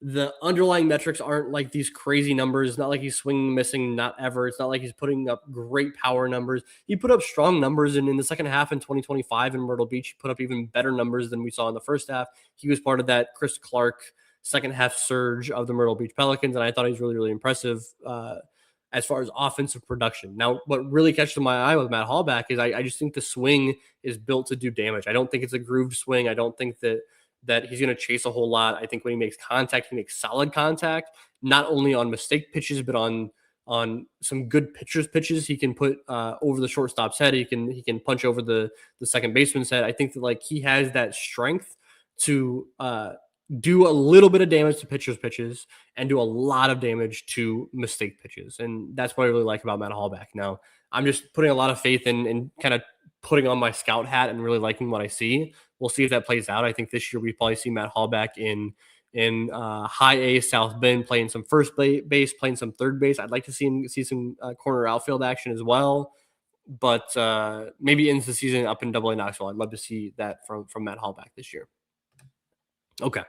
the underlying metrics aren't like these crazy numbers. It's not like he's swinging, missing, not ever. It's not like he's putting up great power numbers. He put up strong numbers, and in the second half in 2025 in Myrtle Beach, he put up even better numbers than we saw in the first half. He was part of that Chris Clark second half surge of the Myrtle Beach Pelicans, and I thought he was really, really impressive as far as offensive production. Now, what really catches my eye with Matt Hallback is I just think the swing is built to do damage. I don't think it's a grooved swing. I don't think that he's going to chase a whole lot. I think when he makes contact, he makes solid contact, not only on mistake pitches, but on some good pitches he can put over the shortstop's head. He can punch over the second baseman's head. I think that like he has that strength to do a little bit of damage to pitchers' pitches and do a lot of damage to mistake pitches. And that's what I really like about Matt Hallback. Now, I'm just putting a lot of faith in kind of putting on my scout hat and really liking what I see. We'll see if that plays out. I think this year we probably see Matt Hallback in high A South Bend playing some first base, playing some third base. I'd like to see some corner outfield action as well. But maybe ends the season up in Double A Knoxville. I'd love to see that from Matt Hallback this year. Okay.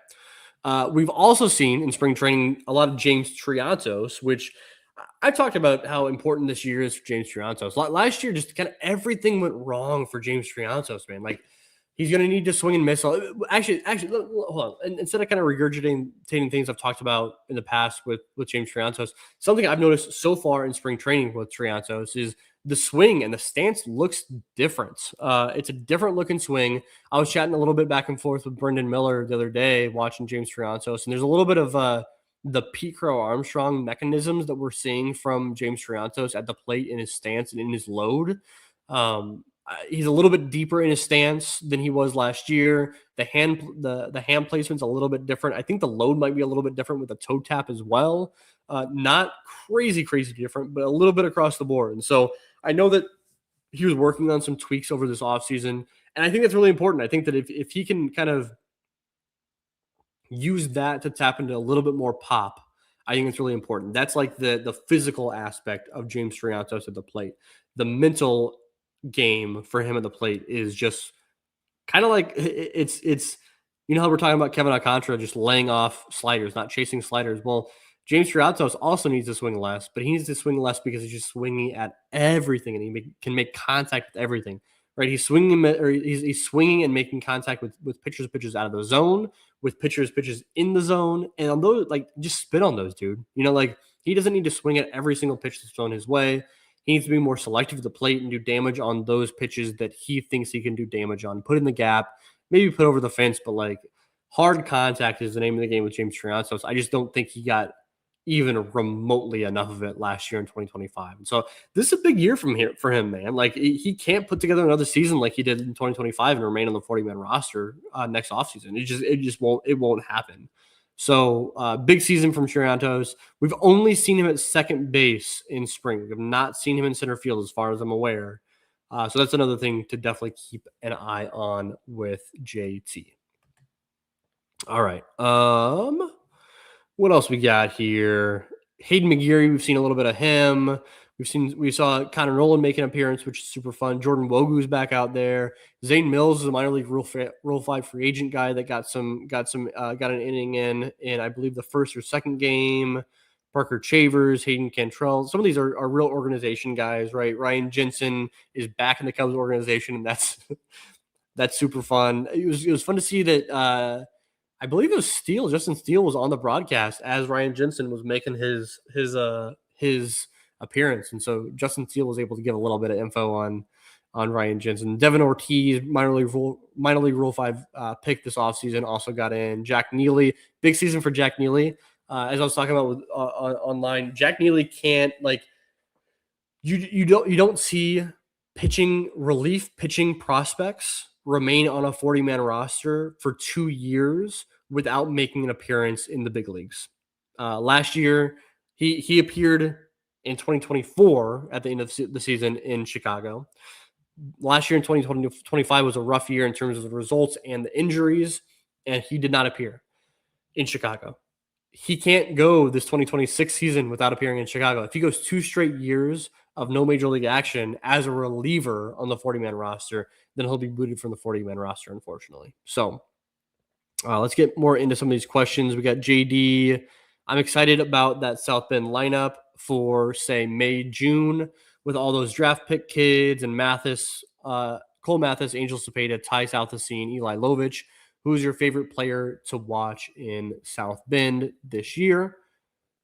We've also seen in spring training a lot of James Triantos, which I talked about how important this year is for James Triantos. Last year, just kind of everything went wrong for James Triantos, man. Like he's going to need to swing and miss. Actually, hold on. Instead of kind of regurgitating things I've talked about in the past with James Triantos, something I've noticed so far in spring training with Triantos is the swing and the stance looks different. It's a different looking swing. I was chatting a little bit back and forth with Brendan Miller the other day watching James Triantos, and there's a little bit of the Pete Crow Armstrong mechanisms that we're seeing from James Triantos at the plate in his stance and in his load. He's a little bit deeper in his stance than he was last year. The hand placement's a little bit different. I think the load might be a little bit different with the toe tap as well. Not crazy different, but a little bit across the board. And so I know that he was working on some tweaks over this offseason, and I think that's really important. I think that if he can kind of use that to tap into a little bit more pop, I think it's really important. That's like the physical aspect of James Triantos at the plate. The mental game for him at the plate is just kind of like it's you know how we're talking about Kevin Alcantara just laying off sliders, not chasing sliders. Well, James Triantos also needs to swing less, but he needs to swing less because he's just swinging at everything and he can make contact with everything. Right? He's swinging or he's swinging and making contact with pitches out of the zone, with pitches in the zone, and on those, like, just spit on those, dude. You know, like he doesn't need to swing at every single pitch that's thrown his way. He needs to be more selective at the plate and do damage on those pitches that he thinks he can do damage on. Put in the gap, maybe put over the fence, but like hard contact is the name of the game with James Triantos. I just don't think he got even remotely enough of it last year in 2025. And so this is a big year for him, man. Like he can't put together another season like he did in 2025 and remain on the 40-man roster next offseason. It just won't happen. So big season from Triantos. We've only seen him at second base in spring. We have not seen him in center field as far as I'm aware. So that's another thing to definitely keep an eye on with JT. All right. What else we got here? Hayden McGeary, we've seen a little bit of him. We saw Connor Nolan make an appearance, which is super fun. Jordan Wogu's back out there. Zane Mills is a minor league Rule 5 free agent guy that got an inning in I believe the first or second game. Parker Chavers, Hayden Cantrell. Some of these are real organization guys, right? Ryan Jensen is back in the Cubs organization, and that's super fun. It was fun to see that. I believe it was Steele. Justin Steele was on the broadcast as Ryan Jensen was making his appearance, and so Justin Steele was able to give a little bit of info on Ryan Jensen. Devin Ortiz, minor league Rule 5 pick this offseason, also got in. Jack Neely, big season for Jack Neely. As I was talking about online, Jack Neely can't you don't see relief pitching prospects remain on a 40-man roster for 2 years without making an appearance in the big leagues. Last year, he appeared in 2024 at the end of the season in Chicago. Last year in 2025 was a rough year in terms of the results and the injuries, and he did not appear in Chicago. He can't go this 2026 season without appearing in Chicago. If he goes 2 straight years of no major league action as a reliever on the 40-man roster, then he'll be booted from the 40-man roster, unfortunately. So let's get more into some of these questions. We got JD. I'm excited about that South Bend lineup for, say, May, June, with all those draft pick kids and Mathis, Cole Mathis, Angel Cepeda, Ty Southasine, Eli Lovich. Who's your favorite player to watch in South Bend this year?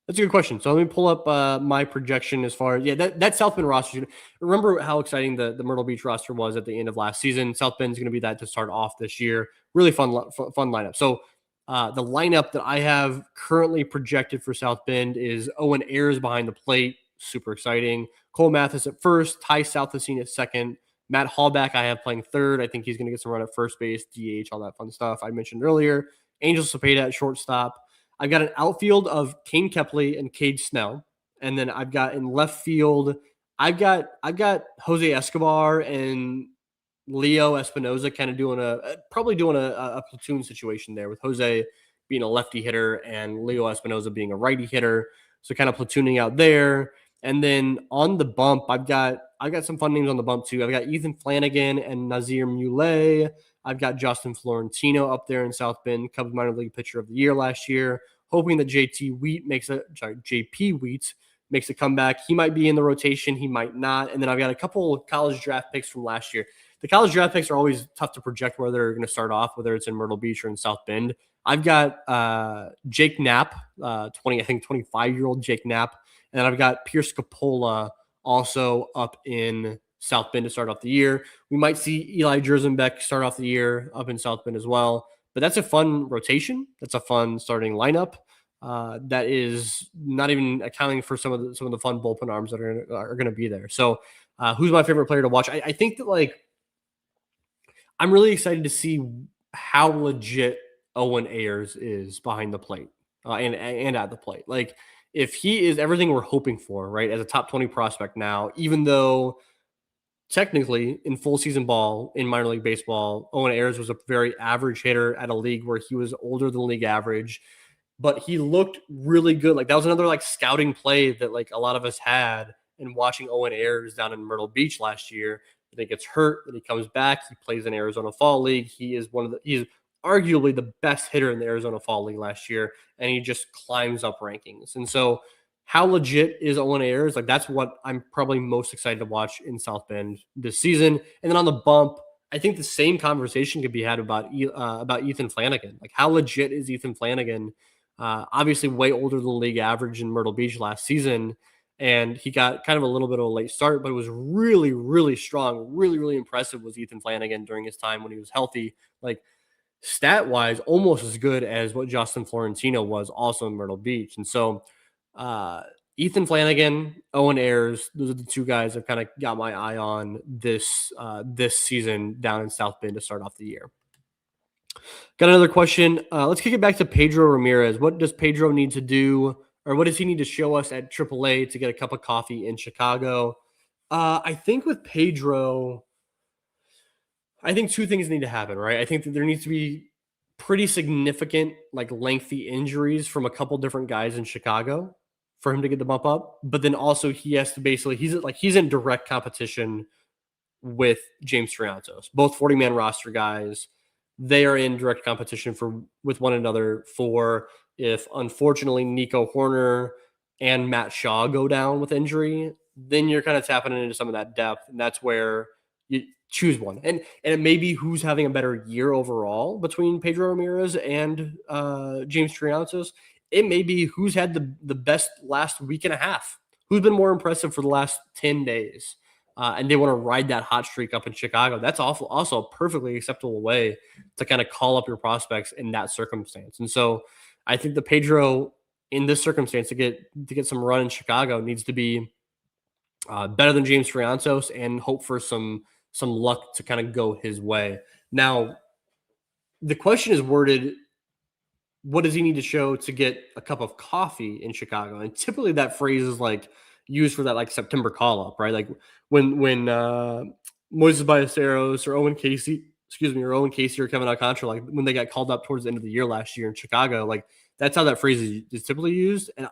That's a good question. So let me pull up my projection as far as that South Bend roster. Remember how exciting the Myrtle Beach roster was at the end of last season. South Bend's going to be that to start off this year. Really fun lineup. So the lineup that I have currently projected for South Bend is Owen Ayers behind the plate. Super exciting. Cole Mathis at first. Ty Southasine at second. Matt Hallback I have playing third. I think he's going to get some run at first base, DH, all that fun stuff I mentioned earlier. Angel Cepeda at shortstop. I've got an outfield of Kane Kepley and Cade Snell. And then I've got in left field, I've got Jose Escobar and Leo Espinoza kind of doing a platoon situation there, with Jose being a lefty hitter and Leo Espinoza being a righty hitter. So kind of platooning out there. And then on the bump, I've got some fun names on the bump too. I've got Ethan Flanagan and Nazir Muley. I've got Justin Florentino up there in South Bend, Cubs minor league pitcher of the year last year. Hoping that JP Wheat makes a comeback. He might be in the rotation, he might not. And then I've got a couple of college draft picks from last year. The college draft picks are always tough to project where they're going to start off, whether it's in Myrtle Beach or in South Bend. I've got Jake Knapp, 25-year-old Jake Knapp, and then I've got Pierce Capola also up in South Bend to start off the year. We might see Eli Jerzenbeck start off the year up in South Bend as well. But that's a fun rotation. That's a fun starting lineup. That is not even accounting for some of the fun bullpen arms that are going to be there. So, who's my favorite player to watch? I think that I'm really excited to see how legit Owen Ayers is behind the plate and at the plate. If he is everything we're hoping for, right, as a top 20 prospect now, even though technically in full season ball in minor league baseball, Owen Ayers was a very average hitter at a league where he was older than league average, but he looked really good. That was another scouting play that a lot of us had in watching Owen Ayers down in Myrtle Beach last year. Then he gets hurt, then he comes back, he plays in Arizona Fall League. He's arguably the best hitter in the Arizona Fall League last year, and he just climbs up rankings. And so how legit is Owen Ayers? That's what I'm probably most excited to watch in South Bend this season. And then on the bump, I think the same conversation could be had about Ethan Flanagan. How legit is Ethan Flanagan? Obviously way older than the league average in Myrtle Beach last season. And he got kind of a little bit of a late start, but it was really, really strong. Really, really impressive was Ethan Flanagan during his time when he was healthy. Stat-wise, almost as good as what Justin Florentino was also in Myrtle Beach. And so Ethan Flanagan, Owen Ayers, those are the two guys I've kind of got my eye on this season down in South Bend to start off the year. Got another question. Let's kick it back to Pedro Ramirez. What does Pedro need to do, or what does he need to show us at AAA to get a cup of coffee in Chicago? I think with Pedro, I think two things need to happen, right? I think that there needs to be pretty significant, like lengthy injuries from a couple different guys in Chicago for him to get the bump up. But then also he has to basically he's in direct competition with James Triantos, both 40-man roster guys. They are in direct competition for with one another for if unfortunately Nico Horner and Matt Shaw go down with injury, then you're kind of tapping into some of that depth, and that's where you choose one. And it may be who's having a better year overall between Pedro Ramirez and James Triantos. It may be who's had the best last week and a half, who's been more impressive for the last 10 days. And they want to ride that hot streak up in Chicago. That's also a perfectly acceptable way to kind of call up your prospects in that circumstance. And so I think the Pedro in this circumstance to get some run in Chicago needs to be better than James Triantos and hope for some luck to kind of go his way. Now, the question is worded, what does he need to show to get a cup of coffee in Chicago? And typically that phrase is like used for that like September call up, right? Like when Moises Ballesteros or Owen Casey or Kevin Alcantara, like when they got called up towards the end of the year last year in Chicago, like that's how that phrase is typically used. And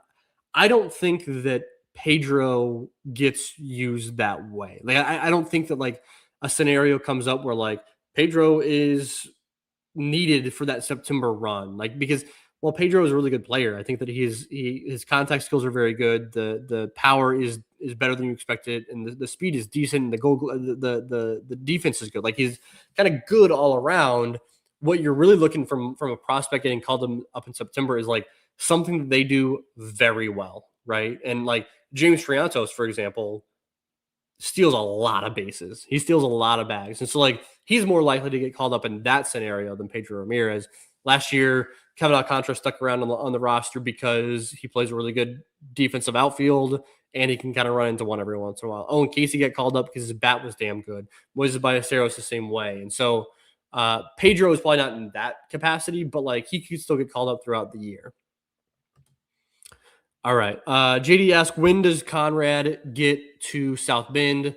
I don't think that Pedro gets used that way. Like I don't think that like a scenario comes up where like Pedro is needed for that September run. Like because while Pedro is a really good player, I think that his contact skills are very good. The power is better than you expected, and the speed is decent. The goal the defense is good. Like he's kind of good all around. What you're really looking from a prospect getting called up in September is like something that they do very well, right? And like James Triantos, for example, steals a lot of bases. He steals a lot of bags. And so like he's more likely to get called up in that scenario than Pedro Ramirez. Last year, Kevin Alcantara stuck around on the roster because he plays a really good defensive outfield and he can kind of run into one every once in a while. Owen Casey got called up because his bat was damn good. Moises Ballesteros the same way. And so Pedro is probably not in that capacity, but like he could still get called up throughout the year. All right. JD asked, when does Conrad get to South Bend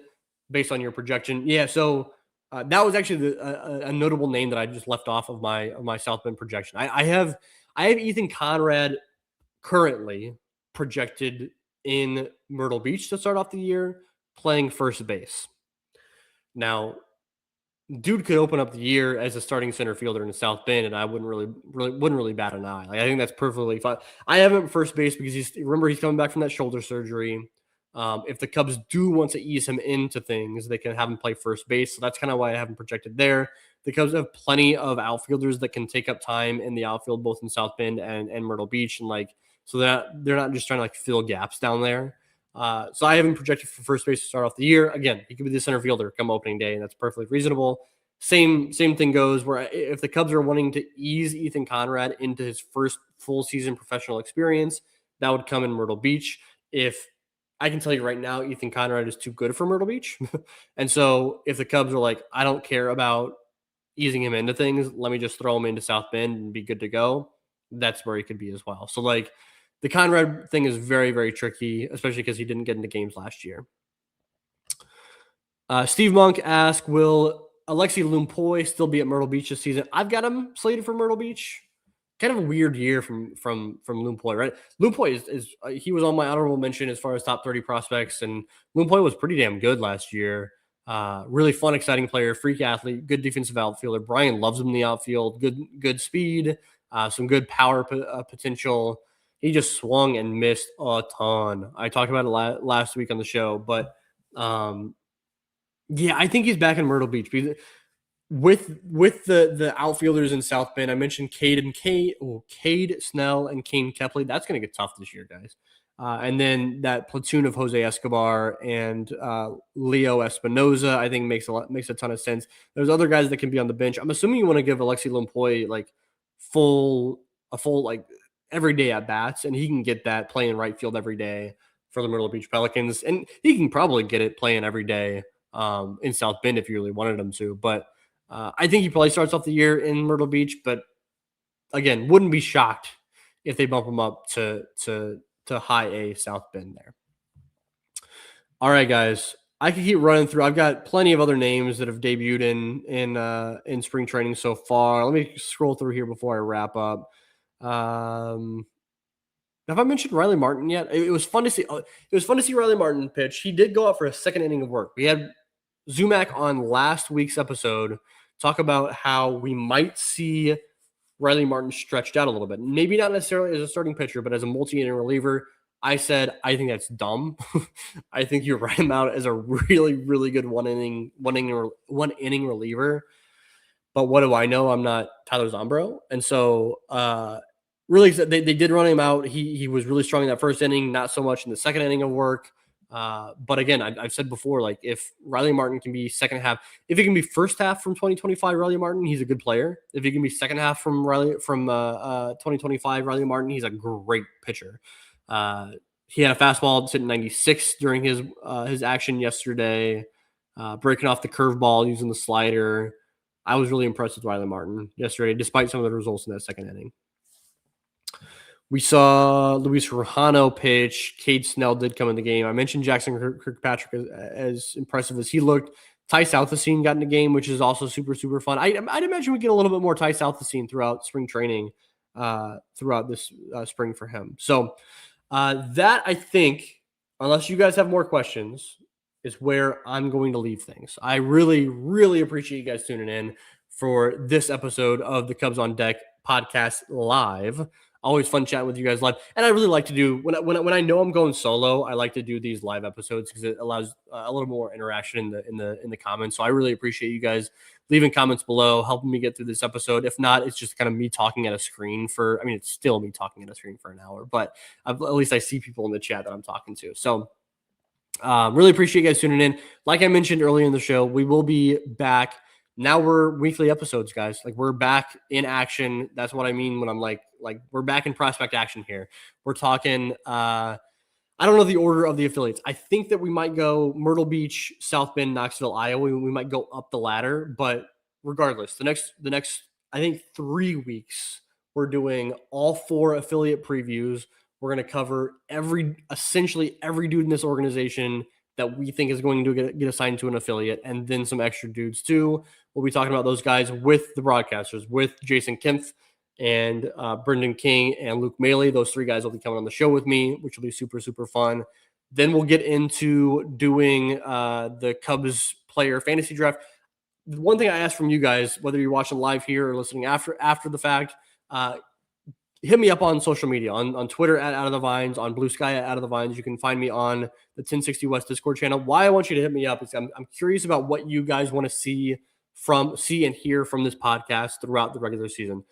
based on your projection? Yeah, so that was actually a notable name that I just left off of my South Bend projection. I have Ethan Conrad currently projected in Myrtle Beach to start off the year playing first base. Now, dude could open up the year as a starting center fielder in South Bend, and I wouldn't really bat an eye. Like I think that's perfectly fine. I have him at first base because he's coming back from that shoulder surgery. If the Cubs do want to ease him into things, they can have him play first base. So that's kind of why I have him projected there. The Cubs have plenty of outfielders that can take up time in the outfield, both in South Bend and Myrtle Beach, and like so they're not just trying to like fill gaps down there. So I have him projected for first base to start off the year. Again, he could be the center fielder come opening day, and that's perfectly reasonable. Same thing goes where if the Cubs are wanting to ease Ethan Conrad into his first full season professional experience, that would come in Myrtle Beach. If I can tell you right now, Ethan Conrad is too good for Myrtle Beach. And so if the Cubs are like, I don't care about easing him into things, let me just throw him into South Bend and be good to go, that's where he could be as well. So like the Conrad thing is very, very tricky, especially because he didn't get into games last year. Steve Monk asked, will Alexi Lumpoy still be at Myrtle Beach this season? I've got him slated for Myrtle Beach. Kind of a weird year from Lumpoy, right? Lumpoy is he was on my honorable mention as far as top 30 prospects, and Lumpoy was pretty damn good last year. Really fun, exciting player, freak athlete, good defensive outfielder. Brian loves him in the outfield. Good speed, some good power potential. He just swung and missed a ton. I talked about it last week on the show, but yeah, I think he's back in Myrtle Beach because with the outfielders in South Bend, I mentioned Cade Snell and Kane Kepley. That's going to get tough this year, guys. And then that platoon of Jose Escobar and Leo Espinoza, I think makes a ton of sense. There's other guys that can be on the bench. I'm assuming you want to give Alexi Lumpoy like a full like everyday at bats, and he can get that playing right field every day for the Myrtle Beach Pelicans, and he can probably get it playing every day in South Bend if you really wanted him to. But I think he probably starts off the year in Myrtle Beach, but again, wouldn't be shocked if they bump him up to high A South Bend there. All right, guys. I could keep running through. I've got plenty of other names that have debuted in spring training so far. Let me scroll through here before I wrap up. Have I mentioned Riley Martin yet? It was fun to see. It was fun to see Riley Martin pitch. He did go out for a second inning of work. We had Zumac on last week's episode talk about how we might see Riley Martin stretched out a little bit. Maybe not necessarily as a starting pitcher, but as a multi-inning reliever. I said I think that's dumb. I think you write him out as a really, really good one inning reliever. But what do I know? I'm not Tyler Zombro, and so really they did run him out. He was really strong in that first inning, not so much in the second inning of work. But again, I've said before, like if Riley Martin can be second half, if he can be first half from 2025 Riley Martin, he's a good player. If he can be second half from 2025 Riley Martin, he's a great pitcher. He had a fastball sitting 96 during his action yesterday, breaking off the curveball using the slider. I was really impressed with Riley Martin yesterday, despite some of the results in that second inning. We saw Luis Rojano pitch. Cade Snell did come in the game. I mentioned Jackson Kirkpatrick as impressive as he looked. Ty Southacene got in the game, which is also super, super fun. I'd imagine we get a little bit more Ty Southacene throughout spring training, throughout this spring for him. So that, I think, unless you guys have more questions, is where I'm going to leave things. I really, really appreciate you guys tuning in for this episode of the Cubs on Deck podcast live. Always fun chatting with you guys live, and I really like to do when I know I'm going solo. I like to do these live episodes because it allows a little more interaction in the comments. So I really appreciate you guys leaving comments below, helping me get through this episode. If not, it's just kind of me talking at a screen it's still me talking at a screen for an hour, but at least I see people in the chat that I'm talking to. So really appreciate you guys tuning in. Like I mentioned earlier in the show, we will be back. Now we're weekly episodes, guys. Like we're back in action. That's what I mean when I'm like we're back in prospect action here. We're talking I don't know the order of the affiliates. I think that we might go Myrtle Beach, South Bend, Knoxville, Iowa. We might go up the ladder, but regardless, the next I think 3 weeks we're doing all 4 affiliate previews. We're going to cover essentially every dude in this organization that we think is going to get assigned to an affiliate, and then some extra dudes too. We'll be talking about those guys with the broadcasters, with Jason Kempf and Brendan King and Luke Maley. Those 3 guys will be coming on the show with me, which will be super, super fun. Then we'll get into doing the Cubs player fantasy draft. One thing I ask from you guys, whether you're watching live here or listening after the fact, hit me up on social media, on Twitter at Out of the Vines, on Blue Sky at Out of the Vines. You can find me on the 1060 West Discord channel. Why I want you to hit me up is I'm curious about what you guys want to see and hear from this podcast throughout the regular season.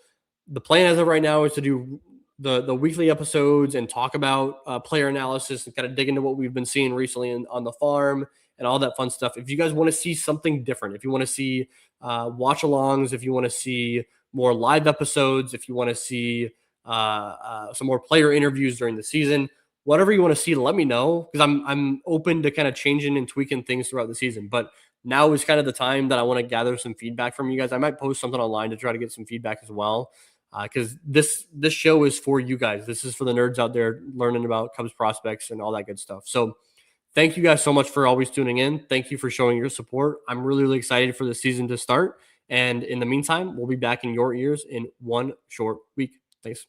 The plan as of right now is to do the weekly episodes and talk about player analysis and kind of dig into what we've been seeing recently on the farm and all that fun stuff. If you guys want to see something different, if you want to see watch alongs, if you want to see more live episodes, if you want to see some more player interviews during the season, whatever you want to see, let me know, because I'm open to kind of changing and tweaking things throughout the season. But now is kind of the time that I want to gather some feedback from you guys. I might post something online to try to get some feedback as well, because this show is for you guys. This is for the nerds out there learning about Cubs prospects and all that good stuff. So thank you guys so much for always tuning in. Thank you for showing your support. I'm really, really excited for the season to start. And in the meantime, we'll be back in your ears in one short week. Thanks.